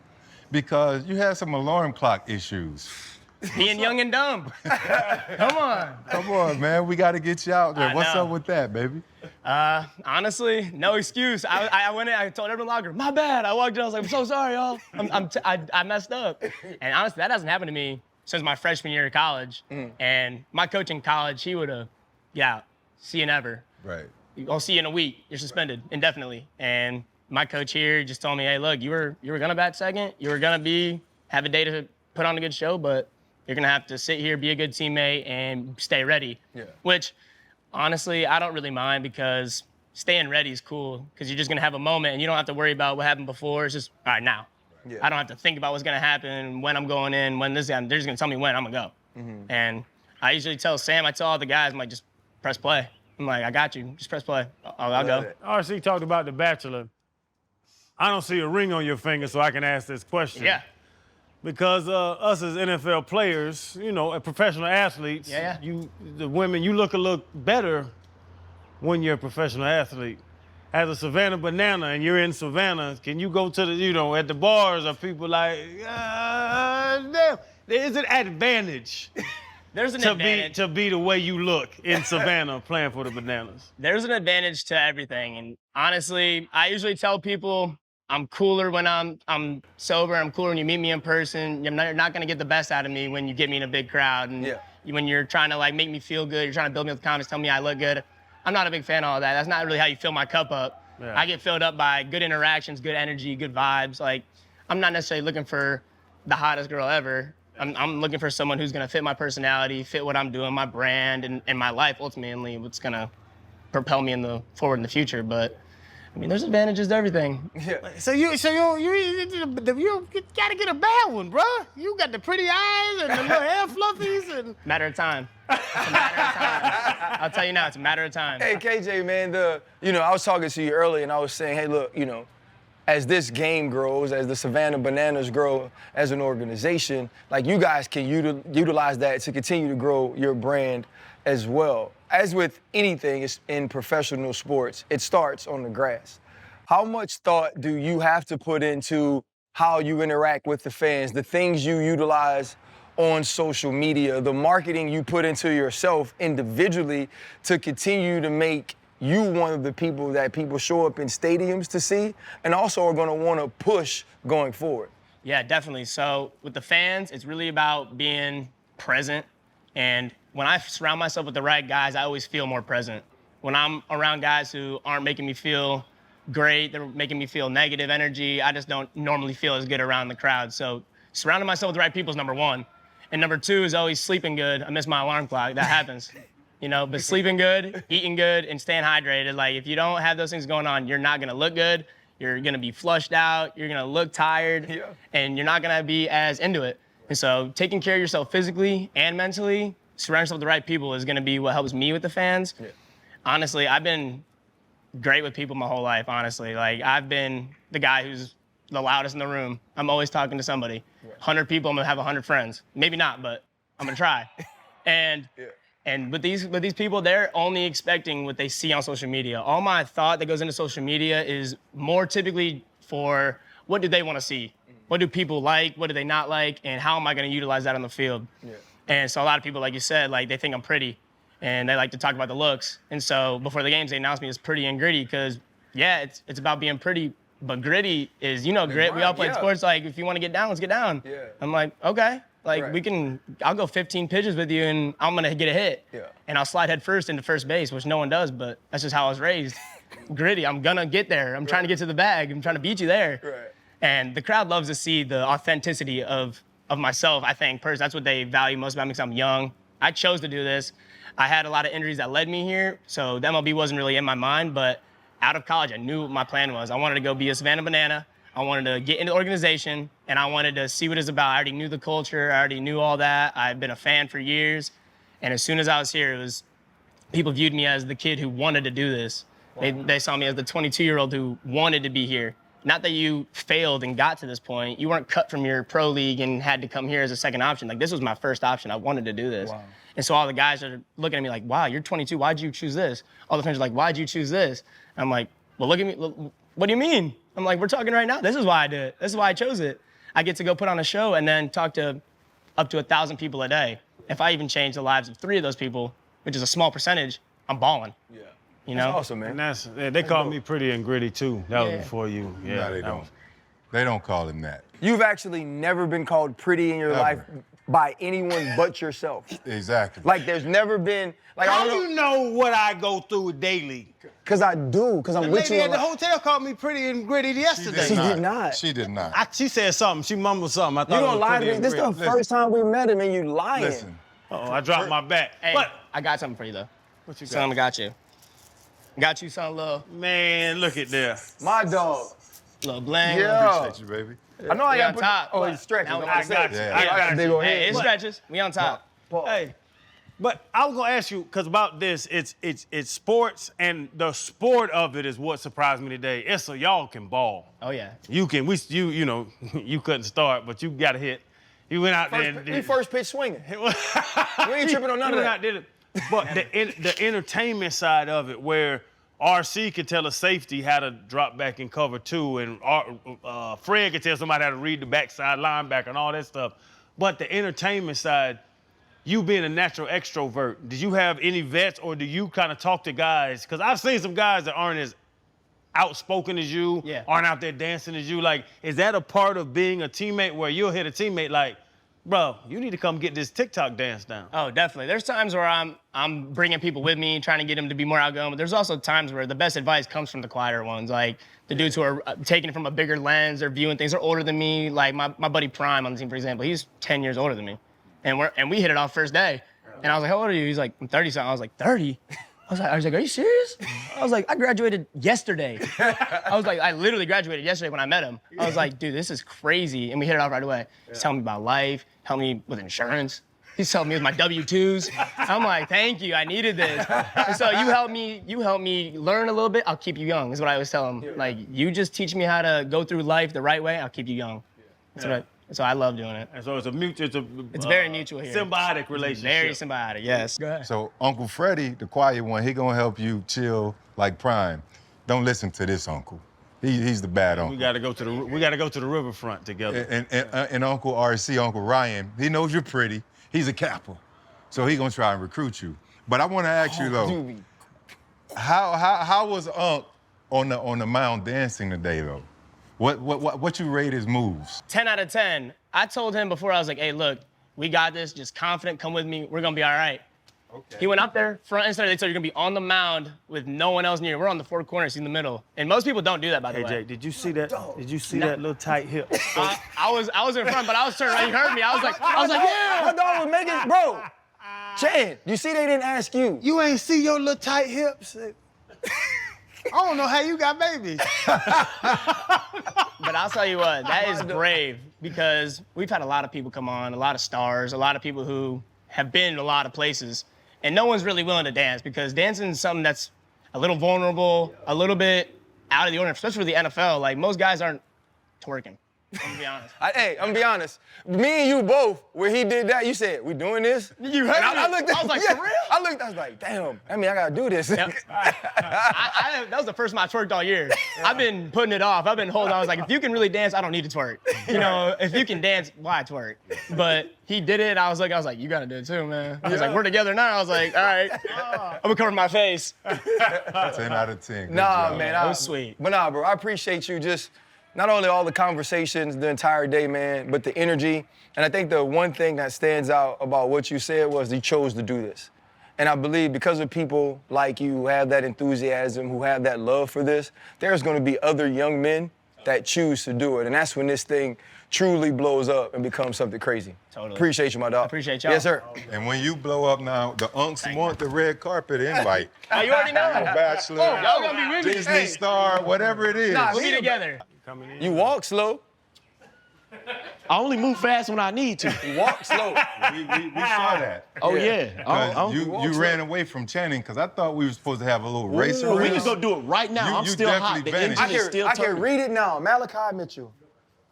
because you had some alarm clock issues. Being young and dumb. Come on. Come on, man. We got to get you out there. I What's know. up with that, baby? Honestly, no excuse. I went in, I told everyone locker, my bad. I walked in, I was like, I'm so sorry, y'all. I messed up. And honestly, that hasn't happened to me since my freshman year of college. And my coach in college, he would have, get out. See you never. Right. I'll see you in a week. You're suspended indefinitely. And my coach here just told me, hey, look, you were gonna bat second. You were gonna have a day to put on a good show, but you're gonna have to sit here, be a good teammate, and stay ready. Yeah. Which, honestly, I don't really mind because staying ready is cool because you're just gonna have a moment and you don't have to worry about what happened before. It's just, all right, now. Yeah. I don't have to think about what's gonna happen, when I'm going in, when this, they're just gonna tell me when I'm gonna go. And I usually tell Sam, I tell all the guys, I'm like, just press play. I'm like, I got you, just press play. I'll go. RC talked about The Bachelor. I don't see a ring on your finger, so I can ask this question. Yeah. Because us as NFL players, you know, professional athletes, Yeah. the women, you look a little better when you're a professional athlete. As a Savannah Banana and you're in Savannah, can you go to the, you know, at the bars, are people like, damn, there's an advantage There's an advantage. to be the way you look in Savannah playing for the Bananas. There's an advantage to everything. And honestly, I usually tell people I'm cooler when I'm sober. I'm cooler when you meet me in person. You're not going to get the best out of me when you get me in a big crowd. And when you're trying to, like, make me feel good, you're trying to build me with confidence, tell me I look good. I'm not a big fan of all that. That's not really how you fill my cup up. Yeah. I get filled up by good interactions, good energy, good vibes. Like, I'm not necessarily looking for the hottest girl ever. I'm looking for someone who's gonna fit my personality, fit what I'm doing, my brand, and my life ultimately, what's gonna propel me forward in the future. But I mean, there's advantages to everything. So you gotta get a bad one, bro. You got the pretty eyes and the little hair fluffies and. Matter of time. It's a matter of time. I'll tell you now, it's a matter of time. Hey, KJ, man, I was talking to you earlier and I was saying, hey, look, as this game grows, as the Savannah Bananas grow as an organization, like you guys can utilize that to continue to grow your brand as well. As with anything in professional sports, it starts on the grass. How much thought do you have to put into how you interact with the fans, the things you utilize on social media, the marketing you put into yourself individually to continue to make you one of the people that people show up in stadiums to see and also are going to want to push going forward? Yeah, definitely. So with the fans, it's really about being present. And when I surround myself with the right guys, I always feel more present. When I'm around guys who aren't making me feel great, they're making me feel negative energy, I just don't normally feel as good around the crowd. So surrounding myself with the right people is number one. And number two is always sleeping good. I miss my alarm clock. That happens. But sleeping good, eating good, and staying hydrated. Like, if you don't have those things going on, you're not going to look good. You're going to be flushed out. You're going to look tired. And you're not going to be as into it. And so taking care of yourself physically and mentally, surrounding yourself with the right people is going to be what helps me with the fans. Honestly, I've been great with people my whole life, honestly. Like, I've been the guy who's the loudest in the room. I'm always talking to somebody. 100 people, I'm going to have 100 friends. Maybe not, but I'm going to try. And with these people, they're only expecting what they see on social media. All my thought that goes into social media is more typically for what do they want to see? What do people like? What do they not like? And how am I going to utilize that on the field? And so a lot of people, like you said, like they think I'm pretty and they like to talk about the looks. And so before the games, they announce me as pretty and gritty because, yeah, it's about being pretty, but gritty is, grit. We all played sports. Like, if you want to get down, let's get down. I'm like, okay. Like, I'll go 15 pitches with you and I'm going to get a hit. And I'll slide head first into first base, which no one does, but that's just how I was raised. Gritty, I'm going to get there. I'm trying to get to the bag. I'm trying to beat you there. And the crowd loves to see the authenticity of myself, I think. Personally, that's what they value most about me because I'm young. I chose to do this. I had a lot of injuries that led me here, so the MLB wasn't really in my mind, but out of college, I knew what my plan was. I wanted to go be a Savannah Banana. I wanted to get into the organization, and I wanted to see what it's about. I already knew the culture. I already knew all that. I've been a fan for years. And as soon as I was here, people viewed me as the kid who wanted to do this. They saw me as the 22-year-old who wanted to be here. Not that you failed and got to this point. You weren't cut from your pro league and had to come here as a second option. Like, this was my first option. I wanted to do this. And so all the guys are looking at me like, wow, you're 22. Why'd you choose this? All the friends are like, why'd you choose this? I'm like, well, look at me. What do you mean? I'm like, we're talking right now. This is why I did it. This is why I chose it. I get to go put on a show and then talk to up to 1,000 people a day. If I even change the lives of 3 of those people, which is a small percentage, I'm balling. That's awesome, man. And they call me pretty and gritty too. That was before you. No, they don't. They don't call him that. You've actually never been called pretty in your life by anyone but yourself. Exactly. Like, there's never been. Like, How do you know what I go through daily? Because I do. Because I'm with you. The lady at the hotel called me pretty and gritty yesterday. She did not. She did not. She said something. She mumbled something. I thought You gonna lie to me? This is the first time we met him and you lying. Listen. Oh, I dropped my bat. Hey, But I got something for you, though. what you got? Something I got you. Got you something, little Man, look at there. My dog. bling. Yeah. Appreciate you, baby. I know I We got on put. top. Oh, he's stretching. Now I got you. Yeah. I got Big you. old Hey, head. it stretches. We on top. Hey, but I was gonna ask you because about this, it's sports and the sport of it is what surprised me today. It's so y'all can ball. Oh, yeah. You can. You couldn't start, but you got a hit. You went out there. We first pitch swinging. We ain't tripping on none of that. But the entertainment side of it, where RC could tell a safety how to drop back and cover 2, and Fred could tell somebody how to read the backside linebacker and all that stuff. But the entertainment side, you being a natural extrovert, did you have any vets or do you kind of talk to guys? Because I've seen some guys that aren't as outspoken as you, aren't out there dancing as you. Like, is that a part of being a teammate where you'll hit a teammate like, bro, you need to come get this TikTok dance down? Oh, definitely. There's times where I'm bringing people with me, trying to get them to be more outgoing, but there's also times where the best advice comes from the quieter ones, like the dudes who are taking it from a bigger lens, they're viewing things, they're older than me. Like my buddy Prime on the team, for example, he's 10 years older than me. And we hit it off first day. And I was like, how old are you? He's like, I'm 30-something. I was like, 30? I was like, are you serious? I was like, I graduated yesterday. I literally graduated yesterday when I met him. I was like, dude, this is crazy. And we hit it off right away. He's telling me about life, helping me with insurance. He's helping me with my W-2s. I'm like, thank you, I needed this. And so you help me learn a little bit, I'll keep you young, is what I always tell him. Like, you just teach me how to go through life the right way, I'll keep you young. So I love doing it. And so it's very mutual here. Symbiotic relationship. Very symbiotic, yes. Go ahead. So Uncle Freddie, the quiet one, he gonna help you chill like Prime. Don't listen to this uncle. He's the bad uncle. We gotta go to the riverfront together. And Uncle RC, Uncle Ryan, he knows you're pretty. He's a Kappa, so he gonna try and recruit you. But I want to ask you though, how was Unc on the mound dancing today though? What you rate his moves? 10 out of 10. I told him before, I was like, hey, look, we got this. Just confident, come with me. We're going to be all right. Okay. He went up there, front and center. They said you're going to be on the mound with no one else near you. We're on the four corners, he's in the middle. And most people don't do that, by the way. Hey, Jay, did you see that? Did you see that little tight hip? I was in front, but I was turning around. He heard me. I was like, yeah. My dog was making, bro. Chan, you see they didn't ask you. You ain't see your little tight hips? I don't know how you got babies. But I'll tell you what, that is brave because we've had a lot of people come on, a lot of stars, a lot of people who have been in a lot of places, and no one's really willing to dance because dancing is something that's a little vulnerable, a little bit out of the ordinary, especially for the NFL. Like, most guys aren't twerking. I'm gonna be honest. I'm gonna be honest. Me and you both, where he did that, you said, we doing this? You heard me. I looked at, I was like, yeah, for real? I was like, damn, I mean, I gotta do this. Yep. That was the first time I twerked all year. I've been putting it off. I've been holding on. I was like, if you can really dance, I don't need to twerk. You know, if you can dance, why twerk? But he did it. I was like, you gotta do it too, man. He was like, we're together now. I was like, all right. I'm gonna cover my face. 10 out of 10. Good Nah, job. man. That was sweet. But nah, bro, I appreciate you just not only all the conversations the entire day, man, but the energy. And I think the one thing that stands out about what you said was you chose to do this. And I believe because of people like you who have that enthusiasm, who have that love for this, there's gonna be other young men that choose to do it. And that's when this thing truly blows up and becomes something crazy. Totally. Appreciate you, my dog. Appreciate y'all. Yes, sir. And when you blow up now, the unks want the red carpet invite. Oh, you already know. Bachelor, Y'all gonna be with me. Disney star, whatever it is. We'll be together. You walk slow. I only move fast when I need to. You walk slow. We saw that. Oh, yeah. Because you ran away from Channing, because I thought we were supposed to have a little racer We race. can go do it right now. I'm You still hot. definitely The engine vanished. is still I can turning. read it now. Malachi Mitchell,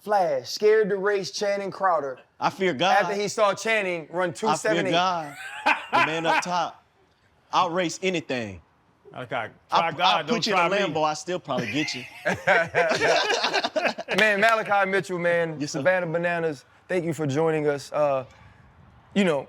Flash, scared to race Channing Crowder I fear God. after he saw Channing run I fear 278. God. The man up top. I'll race anything. Okay, I'll don't put you in try a me. Lambo. I still probably get you. Man, Malachi Mitchell, man, Yes, sir. Savannah Bananas, thank you for joining us. You know,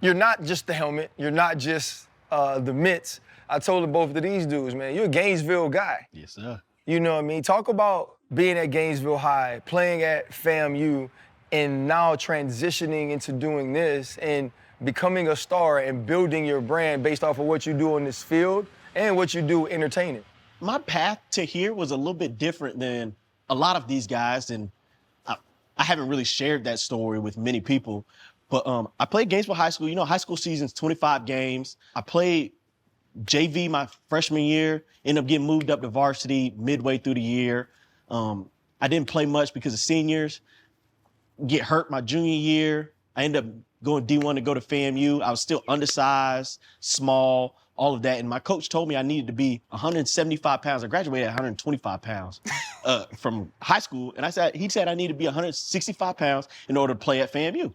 you're not just the helmet. You're not just the mitts. I told both of these dudes, man, you're a Gainesville guy. Yes, sir. You know what I mean? Talk about being at Gainesville High, playing at FAMU, and now transitioning into doing this and becoming a star and building your brand based off of what you do on this field and what you do entertaining. My path to here was a little bit different than a lot of these guys, and I haven't really shared that story with many people. But I played Gainesville High School. You know, high school season's 25 games. I played JV my freshman year, ended up getting moved up to varsity midway through the year. I didn't play much because of seniors. Get hurt my junior year. I ended up going D1 to go to FAMU. I was still undersized, small, all of that. And my coach told me I needed to be 175 pounds. I graduated at 125 pounds from high school. And he said I needed to be 165 pounds in order to play at FAMU.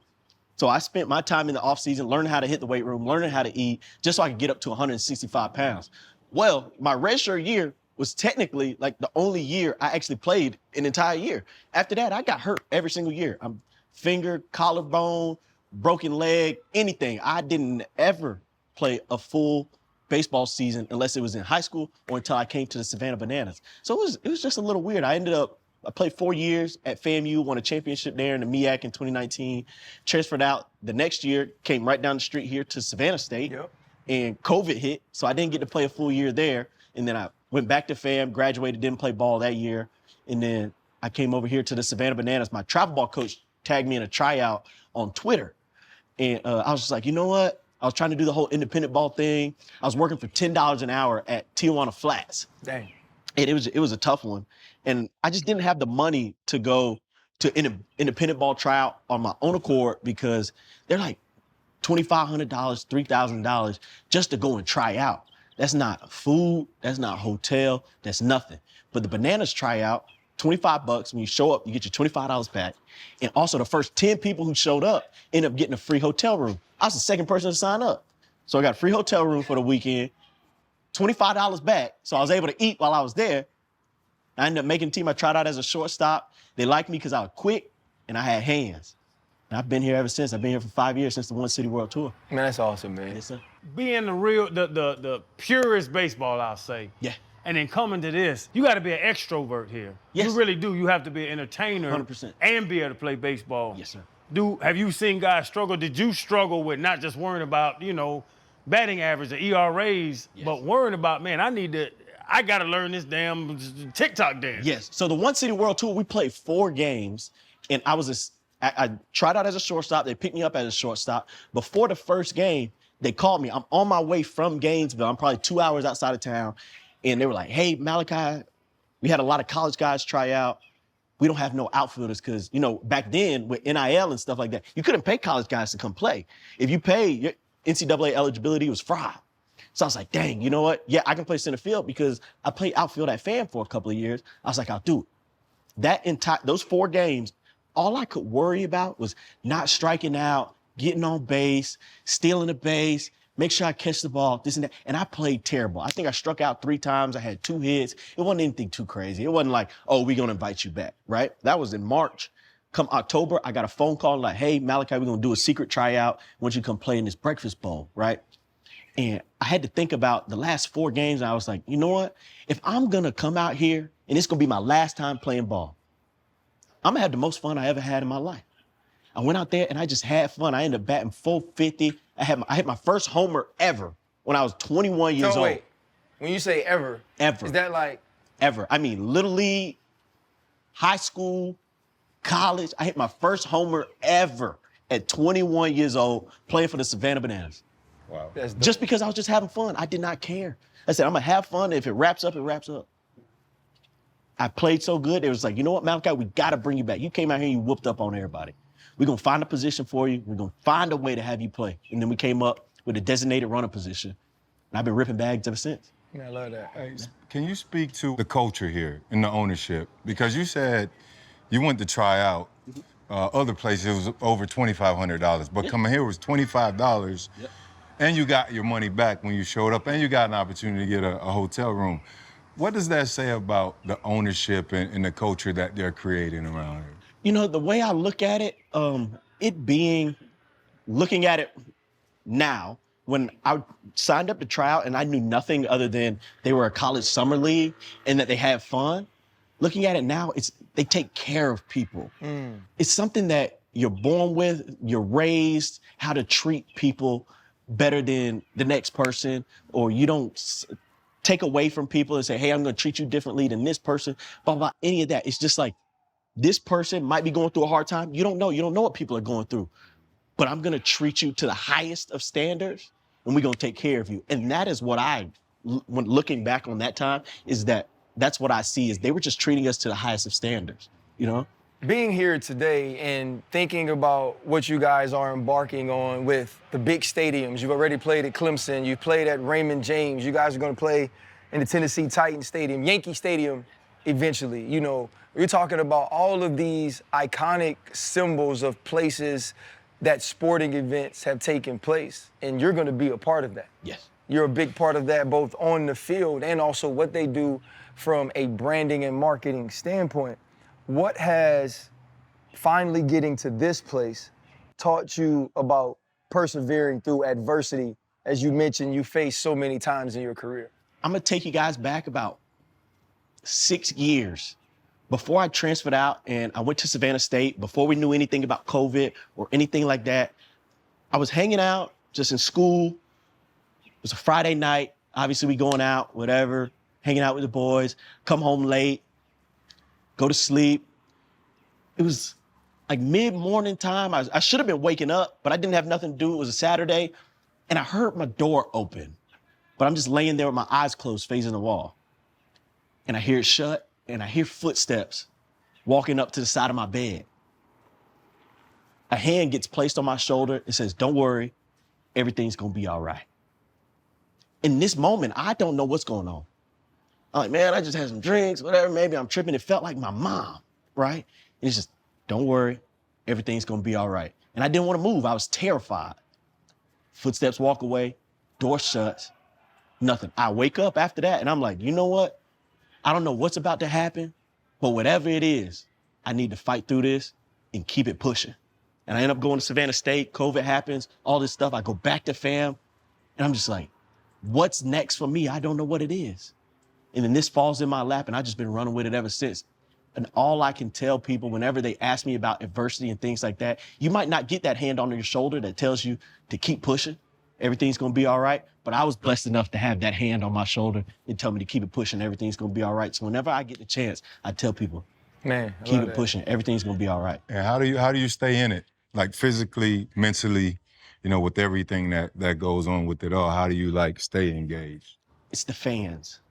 So I spent my time in the offseason learning how to hit the weight room, learning how to eat, just so I could get up to 165 pounds. Well, my redshirt year was technically like the only year I actually played an entire year. After that, I got hurt every single year. I'm finger, collarbone, broken leg, anything. I didn't ever play a full baseball season unless it was in high school or until I came to the Savannah Bananas. So it was just a little weird. I played 4 years at FAMU, won a championship there in the MEAC in 2019, transferred out the next year, came right down the street here to Savannah State, and COVID hit, so I didn't get to play a full year there. And then I went back to FAM, graduated, didn't play ball that year, and then I came over here to the Savannah Bananas. My travel ball coach tagged me in a tryout on Twitter. And I was just like, you know what? I was trying to do the whole independent ball thing. I was working for $10 an hour at Tijuana Flats. Dang. And it was a tough one. And I just didn't have the money to go to independent ball tryout on my own accord because they're like $2,500, $3,000 just to go and try out. That's not food, that's not hotel, that's nothing. But the Bananas tryout, $25. When you show up, you get your $25 back. And also the first 10 people who showed up end up getting a free hotel room. I was the second person to sign up. So I got a free hotel room for the weekend, $25 back. So I was able to eat while I was there. I ended up making the team. I tried out as a shortstop. They liked me because I was quick and I had hands. And I've been here ever since. I've been here for 5 years since the One City World Tour. Man, that's awesome, man. Yes, sir. Being the purest baseball, I'll say. Yeah. And then coming to this, you got to be an extrovert here. Yes. You really do. You have to be an entertainer 100%. and be able to play baseball. Yes, sir. Have you seen guys struggle? Did you struggle with not just worrying about, batting average, the ERAs, but worrying about, man, I got to learn this damn TikTok dance. Yes. So the One City World Tour, we played 4 games, and I tried out as a shortstop. They picked me up as a shortstop. Before the first game, they called me. I'm on my way from Gainesville. I'm probably 2 hours outside of town. And they were like, hey, Malachi, we had a lot of college guys try out. We don't have no outfielders because, back then with NIL and stuff like that, you couldn't pay college guys to come play. If you pay, your NCAA eligibility was fried. So I was like, dang, you know what? Yeah, I can play center field because I played outfield at FAM for a couple of years. I was like, I'll do it. Those 4 games, all I could worry about was not striking out, getting on base, stealing a base, make sure I catch the ball, this and that. And I played terrible. I think I struck out 3 times. I had 2 hits. It wasn't anything too crazy. It wasn't like, oh, we're going to invite you back, right? That was in March. Come October, I got a phone call like, hey, Malachi, we're going to do a secret tryout. I want you to come play in this breakfast bowl, right? And I had to think about the last 4 games. And I was like, you know what? If I'm going to come out here and it's going to be my last time playing ball, I'm going to have the most fun I ever had in my life. I went out there and I just had fun. I ended up batting 450. I hit my first homer ever when I was 21 years old. Wait, when you say ever, is that like? Ever. I mean, Little League, high school, college. I hit my first homer ever at 21 years old playing for the Savannah Bananas. Wow. Just because I was just having fun. I did not care. I said, I'm going to have fun. If it wraps up, it wraps up. I played so good. It was like, you know what, Malachi, we got to bring you back. You came out here and you whooped up on everybody. We're going to find a position for you. We're going to find a way to have you play. And then we came up with a designated runner position. And I've been ripping bags ever since. Man, I love that. Hey, can you speak to the culture here and the ownership? Because you said you went to try out. Other places, it was over $2,500. But coming here was $25. Yep. And you got your money back when you showed up. And you got an opportunity to get a hotel room. What does that say about the ownership and the culture that they're creating around here? The way I look at it, looking at it now, when I signed up to try out and I knew nothing other than they were a college summer league and that they had fun, looking at it now, they take care of people. It's something that you're born with, you're raised, how to treat people better than the next person, or you don't take away from people and say, hey, I'm going to treat you differently than this person, blah, blah, any of that. It's just like, this person might be going through a hard time. You don't know what people are going through. But I'm going to treat you to the highest of standards, and we're going to take care of you. And that is what when looking back on that time, that's what I see is they were just treating us to the highest of standards, Being here today and thinking about what you guys are embarking on with the big stadiums. You've already played at Clemson. You've played at Raymond James. You guys are going to play in the Tennessee Titans Stadium, Yankee Stadium eventually. You're talking about all of these iconic symbols of places that sporting events have taken place, and you're going to be a part of that. Yes. You're a big part of that, both on the field and also what they do from a branding and marketing standpoint. What has finally getting to this place taught you about persevering through adversity, as you mentioned you faced so many times in your career? I'm going to take you guys back about 6 years. Before I transferred out and I went to Savannah State, before we knew anything about COVID or anything like that, I was hanging out just in school. It was a Friday night. Obviously, we going out, whatever, hanging out with the boys, come home late, go to sleep. It was like mid-morning time. I should have been waking up, but I didn't have nothing to do. It was a Saturday. And I heard my door open, but I'm just laying there with my eyes closed, facing the wall. And I hear it shut, and I hear footsteps walking up to the side of my bed. A hand gets placed on my shoulder and says, don't worry, everything's gonna be all right. In this moment, I don't know what's going on. I'm like, man, I just had some drinks, whatever, maybe I'm tripping. It felt like my mom, right? And it's just, don't worry, everything's gonna be all right. And I didn't want to move, I was terrified. Footsteps walk away, door shuts, nothing. I wake up after that and I'm like, you know what? I don't know what's about to happen, but whatever it is, I need to fight through this and keep it pushing. And I end up going to Savannah State, COVID happens, all this stuff. I go back to fam, and I'm just like, what's next for me? I don't know what it is. And then this falls in my lap, and I've just been running with it ever since. And all I can tell people whenever they ask me about adversity and things like that, you might not get that hand on your shoulder that tells you to keep pushing. Everything's gonna be all right. But I was blessed enough to have that hand on my shoulder and tell me to keep it pushing. Everything's gonna be all right. So whenever I get the chance, I tell people, Man, keep it pushing. Everything's gonna be all right. And how do you stay in it? Like physically, mentally, you know, with everything that goes on with it all, how do you like stay engaged? It's the fans.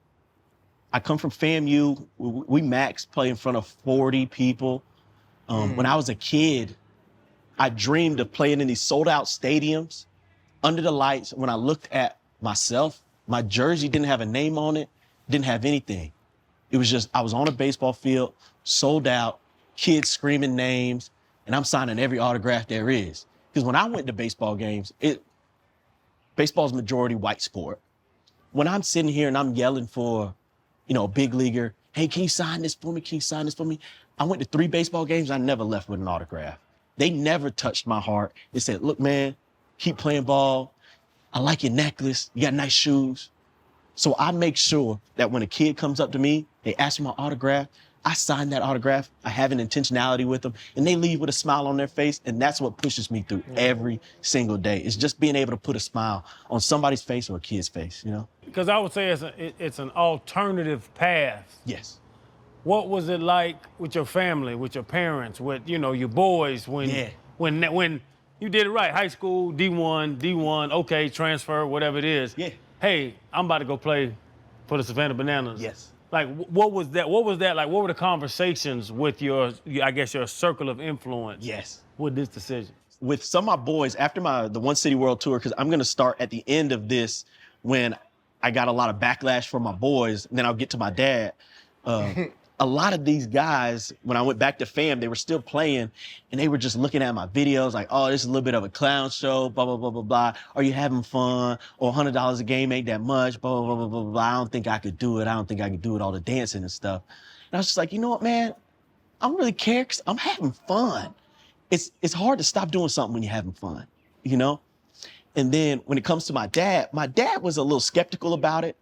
I come from FAMU. We max play in front of 40 people. When I was a kid, I dreamed of playing in these sold out stadiums under the lights. When I looked at myself, my jersey didn't have a name on it, didn't have anything. It was just, I was on a baseball field, sold out, kids screaming names, and I'm signing every autograph there is. Because when I went to baseball games, baseball's majority white sport. When I'm sitting here and I'm yelling for, you know, a big leaguer, hey, can you sign this for me? Can you sign this for me? I went to 3 baseball games, I never left with an autograph. They never touched my heart. They said, look, man, keep playing ball. I like your necklace. You got nice shoes. So I make sure that when a kid comes up to me, they ask for my autograph, I sign that autograph. I have an intentionality with them, and they leave with a smile on their face, and that's what pushes me through every single day. It's just being able to put a smile on somebody's face or a kid's face, you know? Because I would say it's an alternative path. Yes. What was it like with your family, with your parents, with, you know, your boys when you did it right? High school, D1, okay, transfer, whatever it is. Yeah. Hey, I'm about to go play for the Savannah Bananas. Yes. Like, what was that? What was that like? What were the conversations with your circle of influence? Yes. With this decision? With some of my boys, after the One City World Tour, because I'm going to start at the end of this when I got a lot of backlash from my boys, and then I'll get to my dad. A lot of these guys, when I went back to fam, they were still playing, and they were just looking at my videos like, oh, this is a little bit of a clown show, blah, blah, blah, blah, blah. Are you having fun? Or $100 a game ain't that much, blah, blah, blah, blah, blah. I don't think I could do it. I don't think I could do it, all the dancing and stuff. And I was just like, you know what, man? I don't really care because I'm having fun. It's hard to stop doing something when you're having fun, you know? And then when it comes to my dad was a little skeptical about it.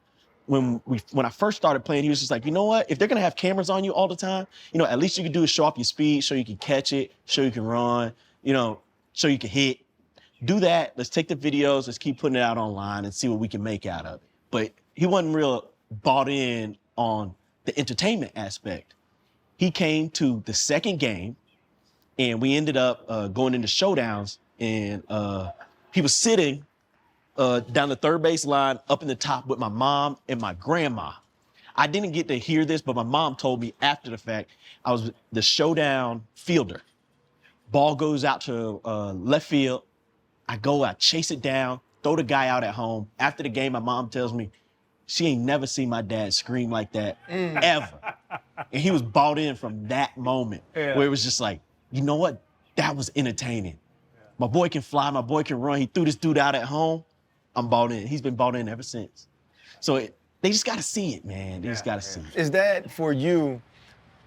When I first started playing, he was just like, you know what? If they're gonna have cameras on you all the time, you know, at least you can do is show off your speed, show you can catch it, show you can run, you know, show you can hit. Do that. Let's take the videos. Let's keep putting it out online and see what we can make out of it. But he wasn't real bought in on the entertainment aspect. He came to the second game, and we ended up going into showdowns, and he was sitting down the third base line up in the top with my mom and my grandma. I didn't get to hear this, but my mom told me after the fact, I was the showdown fielder. Ball goes out to left field. I chase it down, throw the guy out at home. After the game, my mom tells me she ain't never seen my dad scream like that, ever. And he was bought in from that moment, where it was just like, you know what? That was entertaining. My boy can fly, my boy can run. He threw this dude out at home. I'm bought in. He's been bought in ever since. So they just got to see it, man. They just got to see it. Is that for you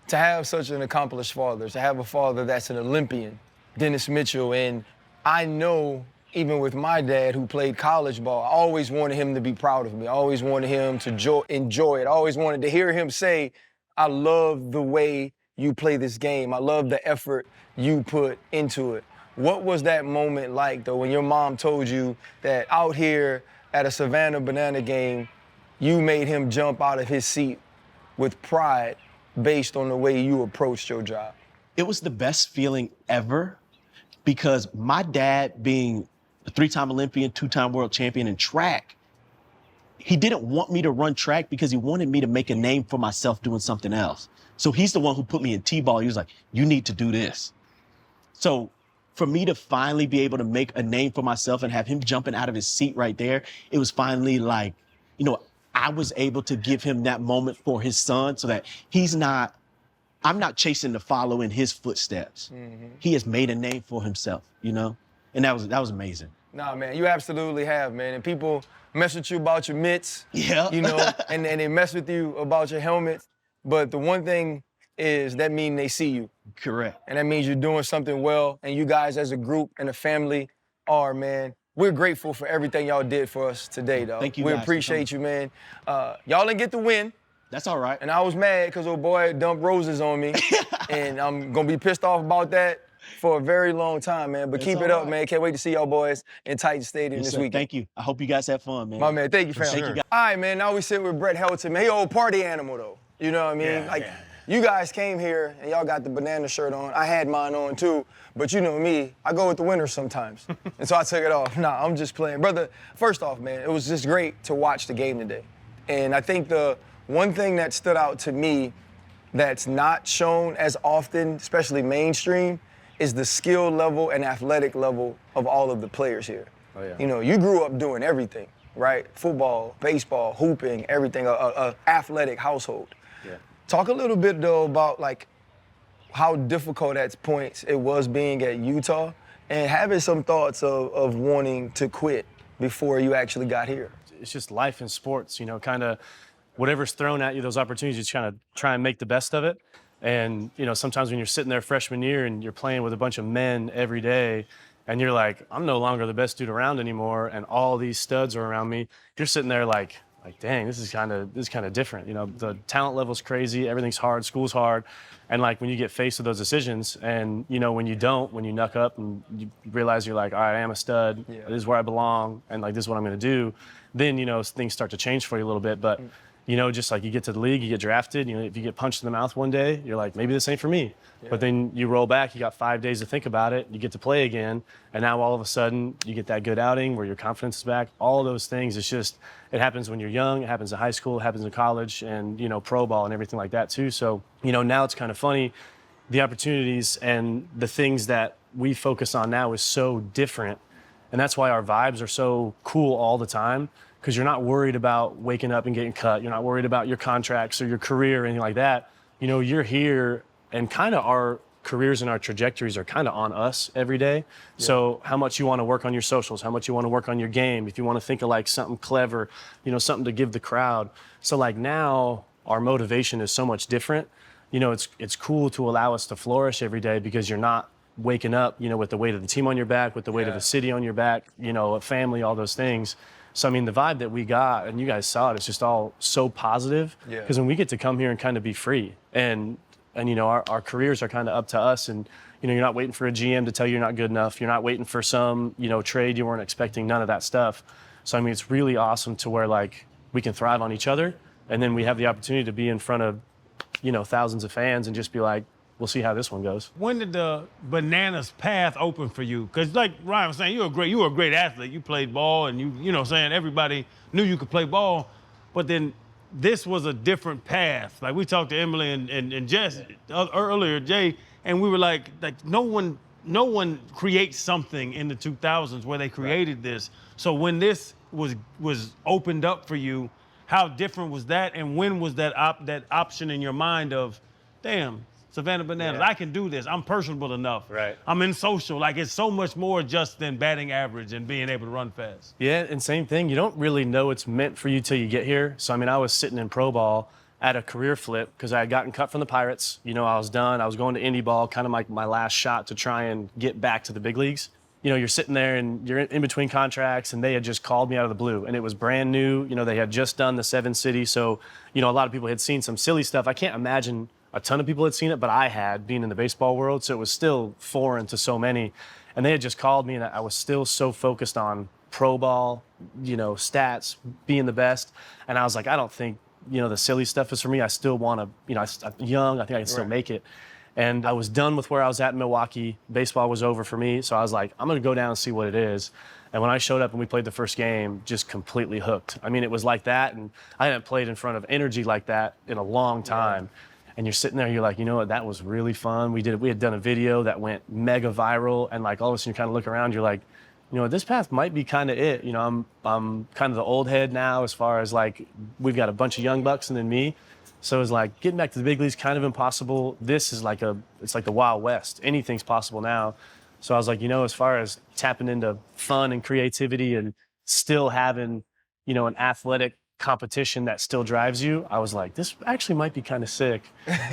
to have such an accomplished father, to have a father that's an Olympian, Dennis Mitchell? And I know even with my dad who played college ball, I always wanted him to be proud of me. I always wanted him to enjoy it. I always wanted to hear him say, I love the way you play this game. I love the effort you put into it. What was that moment like, though, when your mom told you that out here at a Savannah Banana game, you made him jump out of his seat with pride based on the way you approached your job? It was the best feeling ever, because my dad being a 3-time Olympian, 2-time world champion in track. He didn't want me to run track because he wanted me to make a name for myself doing something else. So he's the one who put me in T-ball. He was like, you need to do this. So for me to finally be able to make a name for myself and have him jumping out of his seat right there, it was finally like, you know, I was able to give him that moment for his son so that I'm not chasing to follow in his footsteps. Mm-hmm. He has made a name for himself, you know? And that was amazing. Nah, man, you absolutely have, man. And people mess with you about your mitts, yeah, you know, and they mess with you about your helmets. But the one thing is that means they see you. Correct. And that means you're doing something well. And you guys as a group and a family are, man. We're grateful for everything y'all did for us today, though. Thank you, We guys, appreciate you, man. Y'all didn't get the win. That's all right. And I was mad because old boy dumped roses on me. And I'm going to be pissed off about that for a very long time, man. But keep it up, man. Can't wait to see y'all boys in Titan Stadium this weekend. Thank you. I hope you guys have fun, man. My man, thank you, fam. Thank you, guys. All right, man, now we sit with Brett Helton, man. He old party animal, though. You know what I mean? You guys came here and y'all got the banana shirt on. I had mine on, too. But you know me, I go with the winners sometimes. And so I took it off. Nah, I'm just playing. Brother, first off, man, it was just great to watch the game today. And I think the one thing that stood out to me that's not shown as often, especially mainstream, is the skill level and athletic level of all of the players here. Oh, yeah. You know, you grew up doing everything, right? Football, baseball, hooping, everything, a athletic household. Yeah. Talk a little bit, though, about, like, how difficult at points it was being at Utah and having some thoughts of wanting to quit before you actually got here. It's just life in sports, you know, kind of whatever's thrown at you, those opportunities, you just kind of try and make the best of it. And, you know, sometimes when you're sitting there freshman year and you're playing with a bunch of men every day and you're like, I'm no longer the best dude around anymore and all these studs are around me, you're sitting there like, dang, this is kind of different. You know, the talent level's crazy, everything's hard, school's hard. And like when you get faced with those decisions and, you know, when you knuck up and you realize you're like, all right, I am a stud, this is where I belong, and like this is what I'm gonna do, then, you know, things start to change for you a little bit. But you know, just like you get to the league, you get drafted, you know, if you get punched in the mouth one day, you're like, maybe this ain't for me. Yeah. But then you roll back, you got 5 days to think about it, you get to play again, and now all of a sudden you get that good outing where your confidence is back. All of those things, it's just, it happens when you're young, it happens in high school, it happens in college, and, you know, pro ball and everything like that too. So, you know, now it's kind of funny, the opportunities and the things that we focus on now is so different. And that's why our vibes are so cool all the time. Because you're not worried about waking up and getting cut. You're not worried about your contracts or your career or anything like that. You know, you're here and kind of our careers and our trajectories are kind of on us every day. Yeah. So how much you want to work on your socials, how much you want to work on your game, if you want to think of like something clever, you know, something to give the crowd. So like now our motivation is so much different. You know, it's cool to allow us to flourish every day because you're not waking up, you know, with the weight of the team on your back, with the weight of the city on your back, you know, a family, all those things. So, I mean, the vibe that we got, and you guys saw it, it's just all so positive. Because when we get to come here and kind of be free, and you know, our careers are kind of up to us, and, you know, you're not waiting for a GM to tell you you're not good enough. You're not waiting for some, you know, trade you weren't expecting, none of that stuff. So, I mean, it's really awesome to where, like, we can thrive on each other, and then we have the opportunity to be in front of, you know, thousands of fans and just be like, we'll see how this one goes. When did the Bananas path open for you? Because like Ryan was saying, you were a great athlete. You played ball and you know saying everybody knew you could play ball. But then this was a different path. Like we talked to Emily and Jess earlier, Jay, and we were like no one creates something in the 2000s where they created this. So when this was opened up for you, how different was that? And when was that option in your mind of, damn, Savannah Bananas, I can do this. I'm personable enough. Right. I'm in social. Like, it's so much more just than batting average and being able to run fast. Yeah, and same thing. You don't really know it's meant for you till you get here. So, I mean, I was sitting in pro ball at a career flip because I had gotten cut from the Pirates. You know, I was done. I was going to indie ball, kind of like my last shot to try and get back to the big leagues. You know, you're sitting there and you're in between contracts, and they had just called me out of the blue. And it was brand new. You know, they had just done the 7 City. So, you know, a lot of people had seen some silly stuff. I can't imagine a ton of people had seen it, but I had, being in the baseball world, so it was still foreign to so many. And they had just called me, and I was still so focused on pro ball, you know, stats, being the best. And I was like, I don't think, you know, the silly stuff is for me. I still want to, you know, I'm young. I think I can still make it. And I was done with where I was at in Milwaukee. Baseball was over for me. So I was like, I'm going to go down and see what it is. And when I showed up and we played the first game, just completely hooked. I mean, it was like that. And I hadn't played in front of energy like that in a long time. And you're sitting there, you're like, you know what, that was really fun. We had done a video that went mega viral. And like all of a sudden you kind of look around, you're like, you know, this path might be kind of it. You know, I'm kind of the old head now as far as like, we've got a bunch of young bucks and then me. So it's like getting back to the big leagues, kind of impossible. This is like it's like the Wild West. Anything's possible now. So I was like, you know, as far as tapping into fun and creativity and still having, you know, an athletic competition that still drives you, I was like, this actually might be kind of sick.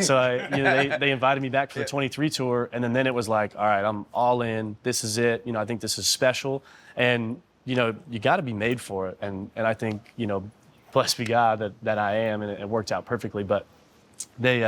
So they invited me back for the 23 tour. And then it was like, all right, I'm all in. This is it. You know, I think this is special. And, you know, you got to be made for it. And I think, you know, blessed be God that I am, and it worked out perfectly. But they,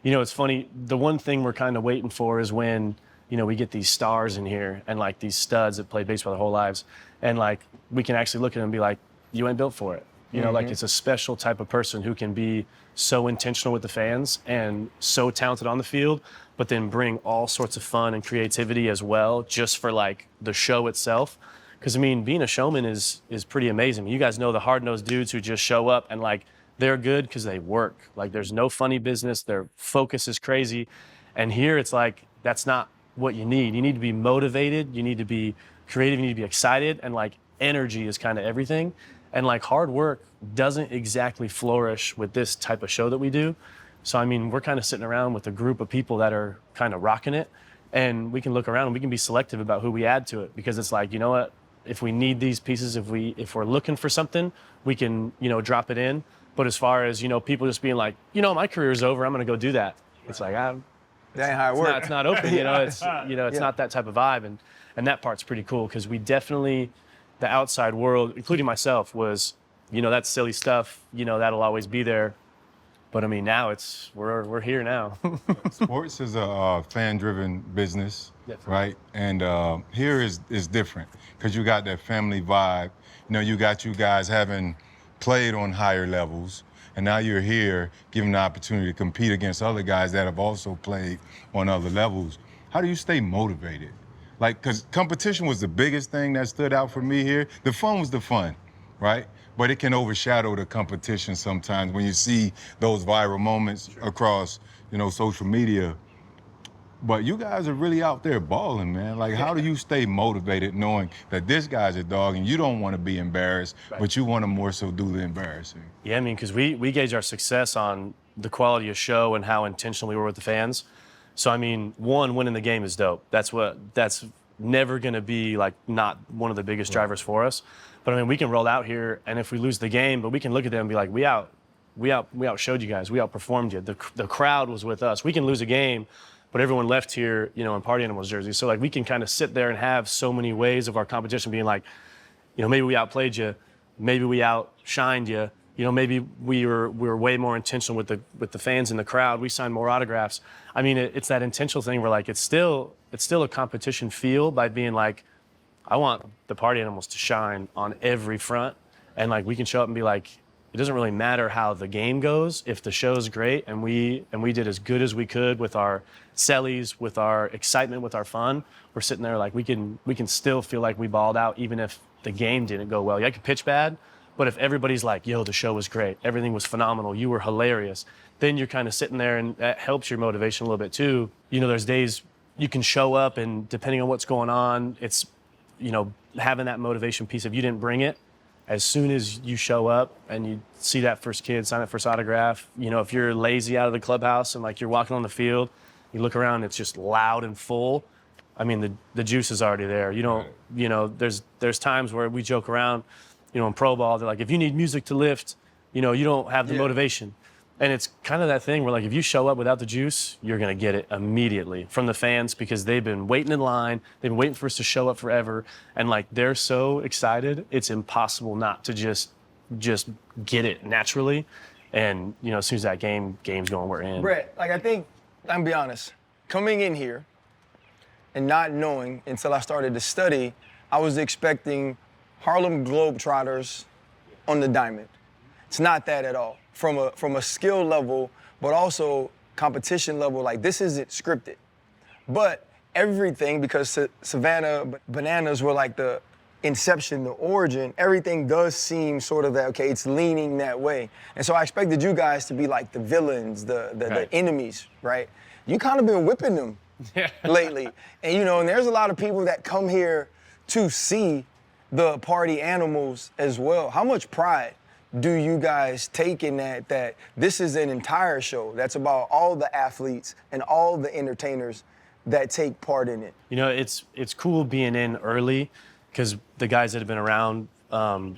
you know, it's funny. The one thing we're kind of waiting for is when, you know, we get these stars in here and like these studs that played baseball their whole lives. And like, we can actually look at them and be like, you ain't built for it. You know, like it's a special type of person who can be so intentional with the fans and so talented on the field, but then bring all sorts of fun and creativity as well, just for like the show itself. Because I mean, being a showman is pretty amazing. You guys know the hard-nosed dudes who just show up and like they're good because they work. Like there's no funny business. Their focus is crazy. And here it's like that's not what you need. You need to be motivated. You need to be creative. You need to be excited. And like energy is kind of everything. And like hard work doesn't exactly flourish with this type of show that we do. So I mean, we're kind of sitting around with a group of people that are kind of rocking it. And we can look around and we can be selective about who we add to it, because it's like, you know what? If we need these pieces, if we're looking for something, we can, you know, drop it in. But as far as, you know, people just being like, you know, my career's over, I'm going to go do that. It's like, that ain't how it works. It's not open, you know, it's not that type of vibe. And that part's pretty cool, because we definitely, the outside world, including myself, was, you know, that's silly stuff, you know, that'll always be there. But I mean, now we're here now. Sports is a fan-driven business, right? And here is different, because you got that family vibe. You know, you guys having played on higher levels, and now you're here given the opportunity to compete against other guys that have also played on other levels. How do you stay motivated? Like, because competition was the biggest thing that stood out for me here. The fun was the fun, right? But it can overshadow the competition sometimes when you see those viral moments across, you know, social media. But you guys are really out there balling, man. Like, how do you stay motivated knowing that this guy's a dog and you don't want to be embarrassed, but you want to more so do the embarrassing? Yeah, I mean, because we gauge our success on the quality of show and how intentional we were with the fans. So, I mean, winning the game is dope. That's never going to be, like, not one of the biggest drivers for us. But, I mean, we can roll out here, and if we lose the game, but we can look at them and be like, we outshowed you guys. We outperformed you. The crowd was with us. We can lose a game, but everyone left here, you know, in Party Animals jerseys. So, like, we can kind of sit there and have so many ways of our competition being like, you know, maybe we outplayed you. Maybe we outshined you. You know, maybe we were way more intentional with the fans in the crowd. We signed more autographs. I mean, it's that intentional thing where, like, it's still a competition feel by being like, I want the Party Animals to shine on every front. And, like, we can show up and be like, it doesn't really matter how the game goes. If the show's great and we did as good as we could with our sellies, with our excitement, with our fun, we're sitting there like we can still feel like we balled out even if the game didn't go well. Yeah, I could pitch bad, but if everybody's like, yo, the show was great, everything was phenomenal, you were hilarious, then you're kind of sitting there and that helps your motivation a little bit too. You know, there's days you can show up and depending on what's going on, it's, you know, having that motivation piece. If you didn't bring it, as soon as you show up and you see that first kid sign that first autograph, you know, if you're lazy out of the clubhouse and like you're walking on the field, you look around, it's just loud and full. I mean, the juice is already there. You don't, you know, there's times where we joke around, you know, in pro ball, they're like, if you need music to lift, you know, you don't have the motivation. And it's kind of that thing where, like, if you show up without the juice, you're going to get it immediately from the fans because they've been waiting in line. They've been waiting for us to show up forever. And, like, they're so excited, it's impossible not to just get it naturally. And, you know, as soon as that game's going, we're in. Brett, like, I think, I'm going to be honest, coming in here and not knowing until I started to study, I was expecting Harlem Globetrotters on the diamond. It's not that at all. From a skill level, but also competition level, like this isn't scripted. But everything, because Savannah Bananas were like the inception, the origin, everything does seem sort of that, okay, it's leaning that way. And so I expected you guys to be like the villains, the enemies, right? You kind of been whipping them lately. And and there's a lot of people that come here to see the party animals as well. How much pride do you guys take in that this is an entire show that's about all the athletes and all the entertainers that take part in it? It's cool being in early because the guys that have been around,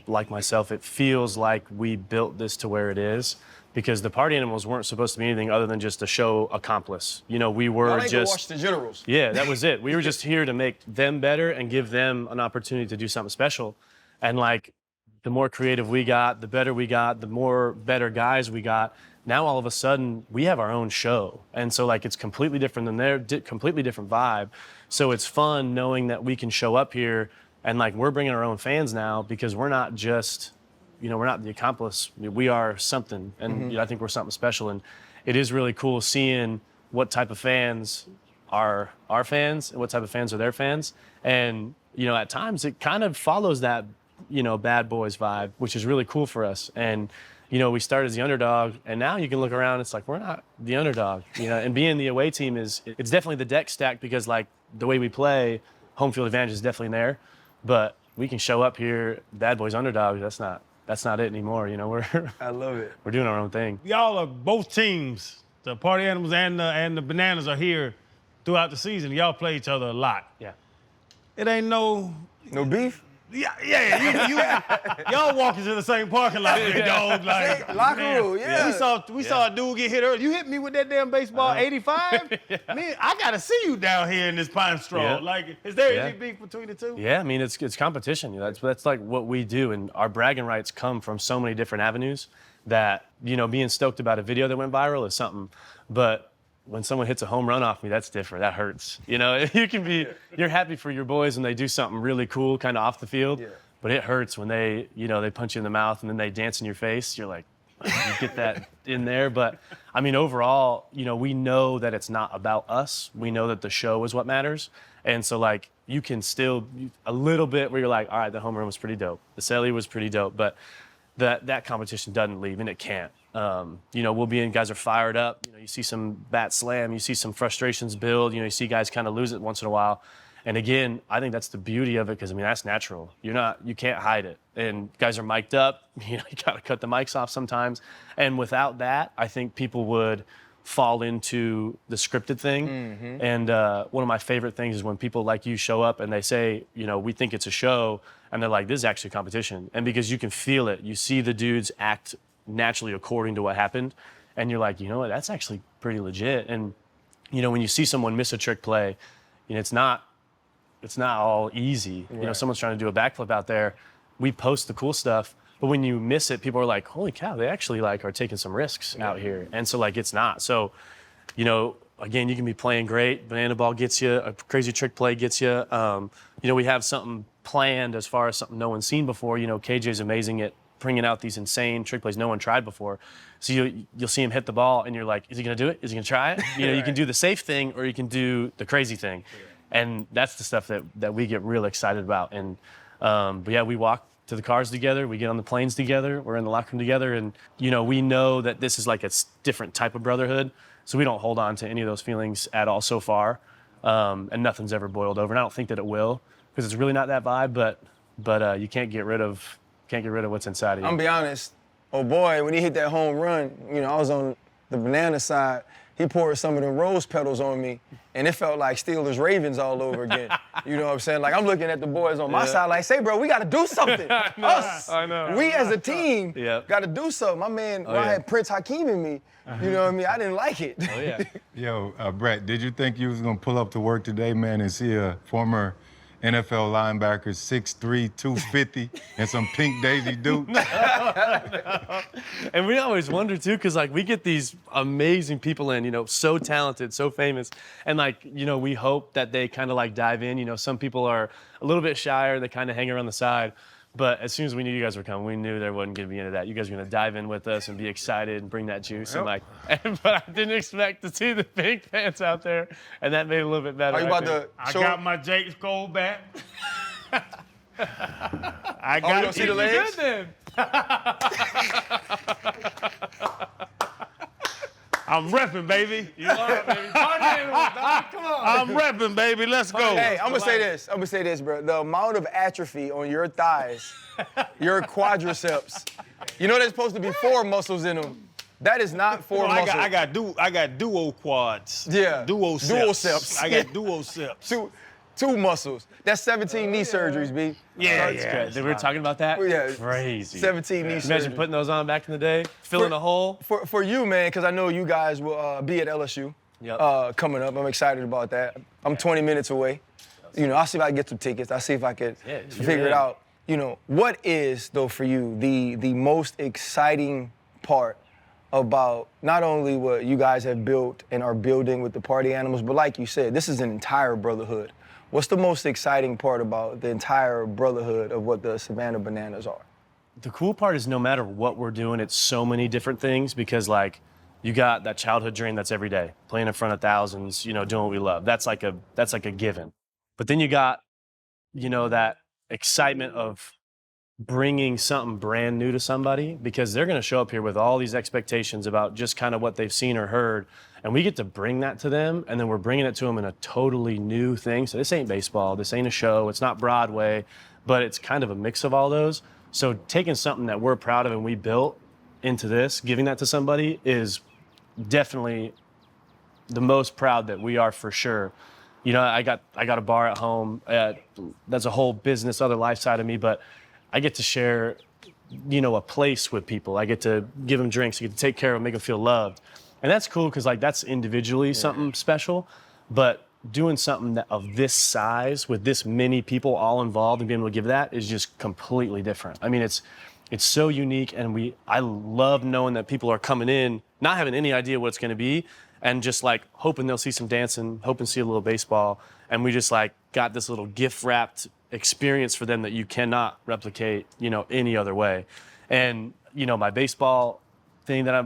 like myself, it feels like we built this to where it is because the party animals weren't supposed to be anything other than just a show accomplice. We were Y'all ain't just go watch the generals. Yeah, that was it. We were just here to make them better and give them an opportunity to do something special. And like, the more creative we got, the better we got, the more better guys we got. Now all of a sudden we have our own show. And so like it's completely different than their completely different vibe. So it's fun knowing that we can show up here and like we're bringing our own fans now because we're not just, we're not the accomplice. We are something. And I think we're something special. And it is really cool seeing what type of fans are our fans and what type of fans are their fans. And, at times it kind of follows that, bad boys vibe, which is really cool for us. And, we started as the underdog, and now you can look around, it's like, we're not the underdog, and being the away team it's definitely the deck stacked because like the way we play, home field advantage is definitely there, but we can show up here, bad boys underdog, that's not it anymore, I love it. we're doing our own thing. Y'all are both teams, the party animals and the bananas are here throughout the season. Y'all play each other a lot. Yeah. It ain't no beef? Y'all walk into the same parking lot, big dog. Like Locker man, room, yeah. We saw a dude get hit early. You hit me with that damn baseball 85? Man, I gotta see you down here in this pine straw. Yeah. Like, is there any beef between the two? Yeah, I mean, it's competition. That's like what we do, and our bragging rights come from so many different avenues that, being stoked about a video that went viral is something, but when someone hits a home run off me, that's different. That hurts. You're happy for your boys when they do something really cool, kind of off the field, but it hurts when they punch you in the mouth and then they dance in your face. You're like, you get that in there. But I mean, overall, we know that it's not about us. We know that the show is what matters. And so like, you can still a little bit where you're like, all right, the home run was pretty dope. The celly was pretty dope, but that competition doesn't leave, and it can't. We'll be in, guys are fired up. You see some bat slam, you see some frustrations build, you see guys kind of lose it once in a while. And again, I think that's the beauty of it because, that's natural. You can't hide it. And guys are mic'd up, you got to cut the mics off sometimes. And without that, I think people would fall into the scripted thing. And one of my favorite things is when people like you show up and they say, we think it's a show, and they're like, this is actually a competition. And because you can feel it, you see the dudes act naturally according to what happened, and you're like, what, that's actually pretty legit. And when you see someone miss a trick play, it's not all easy. Right. Someone's trying to do a backflip out there, we post the cool stuff, but when you miss it, people are like, holy cow, they actually like are taking some risks out here. And so like, it's not. So again, you can be playing great, banana ball gets you, a crazy trick play gets you. We have something planned as far as something no one's seen before. KJ's amazing at bringing out these insane trick plays no one tried before. So you'll see him hit the ball, and you're like, is he gonna do it? Is he gonna try it? You can do the safe thing, or you can do the crazy thing. And that's the stuff that we get real excited about. And but yeah, we walk to the cars together, we get on the planes together, we're in the locker room together, and we know that this is like a different type of brotherhood. So we don't hold on to any of those feelings at all so far. And nothing's ever boiled over. And I don't think that it will, because it's really not that vibe, but you can't get rid of what's inside of you. I'm gonna be honest, oh boy, when he hit that home run, I was on the banana side, he poured some of the rose petals on me, and it felt like Steelers Ravens all over again. You know what I'm saying? Like, I'm looking at the boys on my side like, say, bro, we gotta do something. I know. We as a team Yep. gotta do something. My man, I had Prince Hakeem in me. You know what I mean? I didn't like it. Oh yeah. Yo, Brett, did you think you was gonna pull up to work today, man, and see a former NFL linebacker, 6'3", 250, and some pink Daisy Duke? And we always wonder too, because like we get these amazing people in, so talented, so famous, and like we hope that they kind of like dive in. Some people are a little bit shyer, they kind of hang around the side. But as soon as we knew you guys were coming, we knew there wasn't going to be any of that. You guys were going to dive in with us and be excited and bring that juice. And like, but I didn't expect to see the big fans out there, and that made it a little bit better. Are you about to I show? got my Jake Cole back. I you got don't see the legs? Good then. I'm repping, baby. You are, baby. Party animals, dog. Come on. I'm repping, baby. Let's go. Hey, I'm gonna say this, bro. The amount of atrophy on your thighs, your quadriceps. You know there's supposed to be 4 muscles in them. That is not 4 I muscles. got duo quads. Yeah. Duoceps. Duoceps. I got duoceps. two muscles. That's 17 knee surgeries, B. Yeah. We were talking about that? Yeah. Crazy. 17 knee surgeries. Imagine putting those on back in the day, filling a hole. For you, man, because I know you guys will be at LSU coming up. I'm excited about that. I'm 20 minutes away. You know, I'll see if I can get some tickets. I'll see if I can figure it out. You know, what is, though, for you, the most exciting part about not only what you guys have built and are building with the Party Animals, but like you said, this is an entire brotherhood. What's the most exciting part about the entire brotherhood of what the Savannah Bananas are? The cool part is no matter what we're doing, it's so many different things because, like, you got that childhood dream that's every day, playing in front of thousands, you know, doing what we love. That's like a given. But then you got, you know, that excitement of bringing something brand new to somebody because they're going to show up here with all these expectations about just kind of what they've seen or heard. And we get to bring that to them, and then we're bringing it to them in a totally new thing. So this ain't baseball, this ain't a show, it's not Broadway, but it's kind of a mix of all those. So taking something that we're proud of and we built into this, giving that to somebody is definitely the most proud that we are for sure. You know, I got a bar at home. That's a whole business, other life side of me, but I get to share, you know, a place with people. I get to give them drinks, I get to take care of them, make them feel loved. And that's cool because, like, that's individually something special, but doing something of this size with this many people all involved and being able to give that is just completely different. I mean, it's so unique, and I love knowing that people are coming in, not having any idea what it's going to be, and just like hoping they'll see some dancing, hoping to see a little baseball, and we just like got this little gift-wrapped experience for them that you cannot replicate, you know, any other way. And, you know, my baseball thing that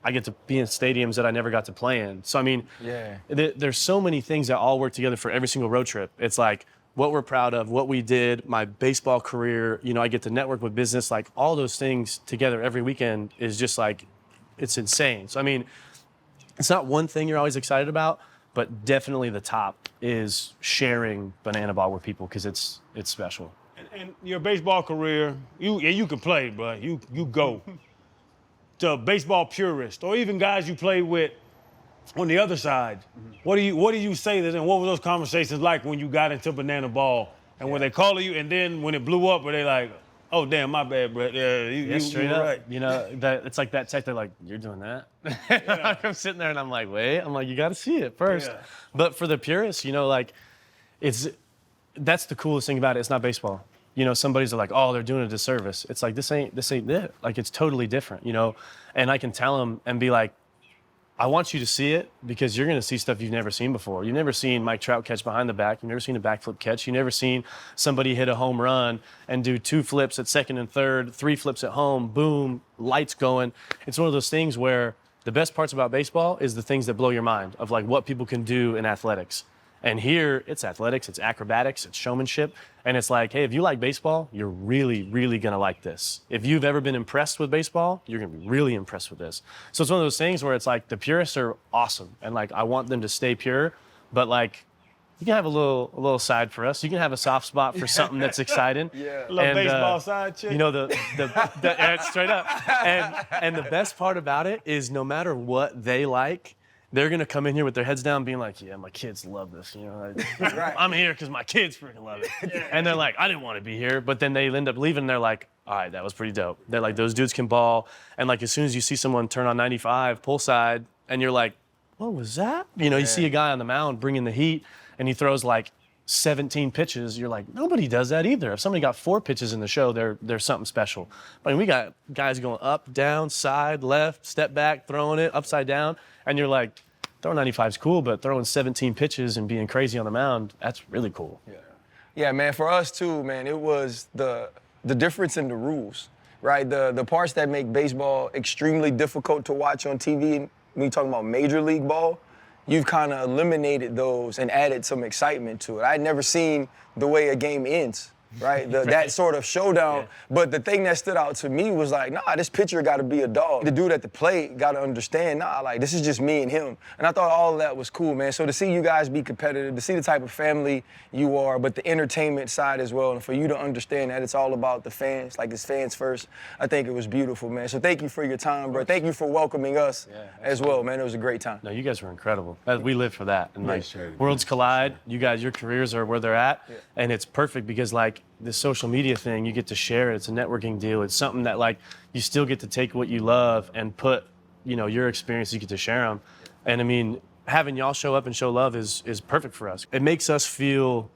I get to be in stadiums that I never got to play in. So, I mean, there's so many things that all work together for every single road trip. It's like what we're proud of, what we did, my baseball career, you know, I get to network with business, like all those things together every weekend is just like, it's insane. So, I mean, it's not one thing you're always excited about, but definitely the top is sharing Banana Ball with people because it's special. And your baseball career, you can play, bro. You go. To baseball purist, or even guys you played with on the other side, what do you say to them? What were those conversations like when you got into Banana Ball? And when they call you, and then when it blew up, were they like, oh, damn, my bad, bro. Yeah, you straight were up. right. You know, it's like that text, they're like, you're doing that? I'm sitting there and I'm like, wait. I'm like, you got to see it first. Yeah. But for the purists, you know, like, that's the coolest thing about it. It's not baseball. You know, somebody's like, oh, they're doing a disservice. It's like, this ain't it. Like, it's totally different, you know? And I can tell them and be like, I want you to see it because you're going to see stuff you've never seen before. You've never seen Mike Trout catch behind the back. You've never seen a backflip catch. You've never seen somebody hit a home run and do 2 flips at second and third, 3 flips at home, boom, lights going. It's one of those things where the best parts about baseball is the things that blow your mind of like what people can do in athletics. And here, it's athletics, it's acrobatics, it's showmanship. And it's like, hey, if you like baseball, you're really, really going to like this. If you've ever been impressed with baseball, you're going to be really impressed with this. So it's one of those things where it's like the purists are awesome. And like, I want them to stay pure. But like, you can have a little side for us. You can have a soft spot for something that's exciting. A little baseball side chick. You know, the straight up. And the best part about it is no matter what they like, they're going to come in here with their heads down being like, yeah, my kids love this. You know, I'm here because my kids freaking love it. And they're like, I didn't want to be here. But then they end up leaving and they're like, all right, that was pretty dope. They're like, those dudes can ball. And like, as soon as you see someone turn on 95, pull side, and you're like, what was that? You know, you see a guy on the mound bringing the heat and he throws like 17 pitches. You're like, nobody does that either. If somebody got 4 pitches in the show, they're something special. I mean, we got guys going up, down, side, left, step back, throwing it upside down. And you're like, throwing 95 is cool, but throwing 17 pitches and being crazy on the mound, that's really cool. Yeah, man, for us too, man, it was the the difference in the rules, right? The parts that make baseball extremely difficult to watch on TV, when you're talking about Major League Ball, you've kind of eliminated those and added some excitement to it. I'd never seen the way a game ends, right? That sort of showdown. Yeah. But the thing that stood out to me was like, nah, this pitcher got to be a dog. The dude at the plate got to understand, nah, like, this is just me and him. And I thought all of that was cool, man. So to see you guys be competitive, to see the type of family you are, but the entertainment side as well, and for you to understand that it's all about the fans, like it's fans first, I think it was beautiful, man. So thank you for your time, bro. Thank you for welcoming us as well, man. It was a great time. No, you guys were incredible. We live for that. And like, worlds collide. You guys, your careers are where they're at. Yeah. And it's perfect because like, this social media thing, you get to share it. It's a networking deal. It's something that like you still get to take what you love and put, you know, your experience, you get to share them. And I mean, having y'all show up and show love is perfect for us. It makes us feel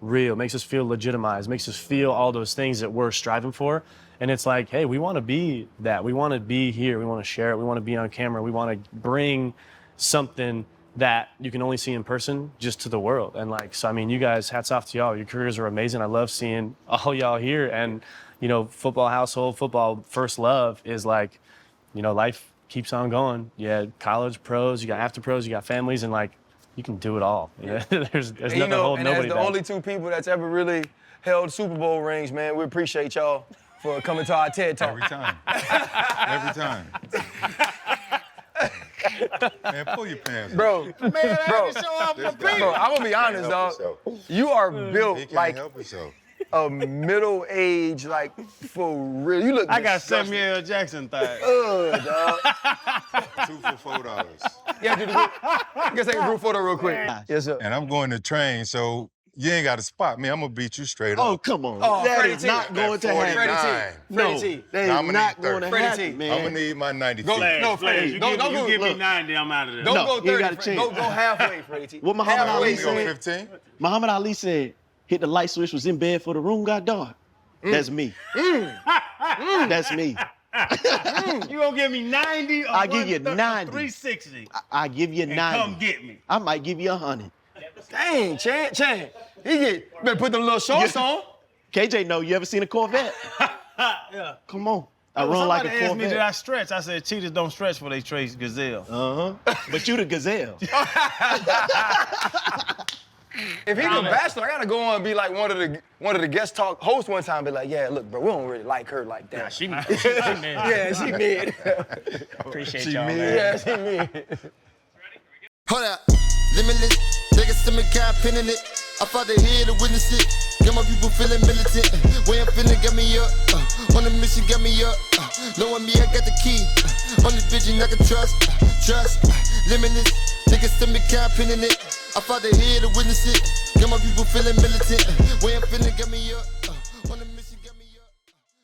real, makes us feel legitimized, makes us feel all those things that we're striving for. And it's like, hey, we want to be that. We want to be here. We want to share it. We want to be on camera. We want to bring something that you can only see in person just to the world. And like, so I mean, you guys, hats off to y'all. Your careers are amazing. I love seeing all y'all here. And, you know, football household, football first love is like, you know, life keeps on going. Yeah, college, pros, you got after pros, you got families, and like, you can do it all. Yeah. there's nothing holding nobody back. And as the only two people that's ever really held Super Bowl rings, man, we appreciate y'all for coming to our TED Talk. Every time. Every time. Man, pull your pants up. Bro, Man, I had to show off my feet. bro, I'm gonna be honest, dog. You are built like a middle-aged, like, for real. You look I got disgusting. Samuel L. Jackson thighs. Dog. 2 for $4. Yeah, do the group. I guess take a group photo real quick. Yes, sir. And I'm going to train, so you ain't got to spot me. I'm going to beat you straight up. Oh, come on. Oh, that Freddie is T. not going to happen. Freddie T. No, T. that is not going to happen, man. I'm going to need my 90 feet. No, Freddie. You Don't give, go. give me Look. 90, I'm out of there. Don't No, go you ain't 30. got a chance. Go halfway, Freddie T. What Muhammad Ali You go said, 15? Muhammad Ali said, hit the light switch, was in bed for the room got dark. That's me. That's me. You gonna give me 90 or I give you 90. 360? I give you 90. Come get me. I might give you 100. Dang, Chan. Better put them little shorts on. KJ, know you ever seen a Corvette? Yeah. Come on. I run like a Somebody asked me, did Corvette. I stretch? I said, cheetahs don't stretch before they chase gazelle. But you the gazelle. If he's a bachelor, I gotta go on and be like one of the guest talk hosts one time. Be like, yeah, look, bro, we don't really like her like that. She mid. Yeah, she mid. Appreciate y'all, man. Yeah, she mid. Hold up, limitless. Take a stomach, got pinning it. I fought the head to witness it. Got my people feeling militant. Way I'm feeling, got me up. On the mission, got me up. Knowing me, I got the key. On this vision, I can trust. Limitless. Take a stomach, got pinning it. I fought the head to witness it. Got my people feeling militant. Way I'm feeling, got me up.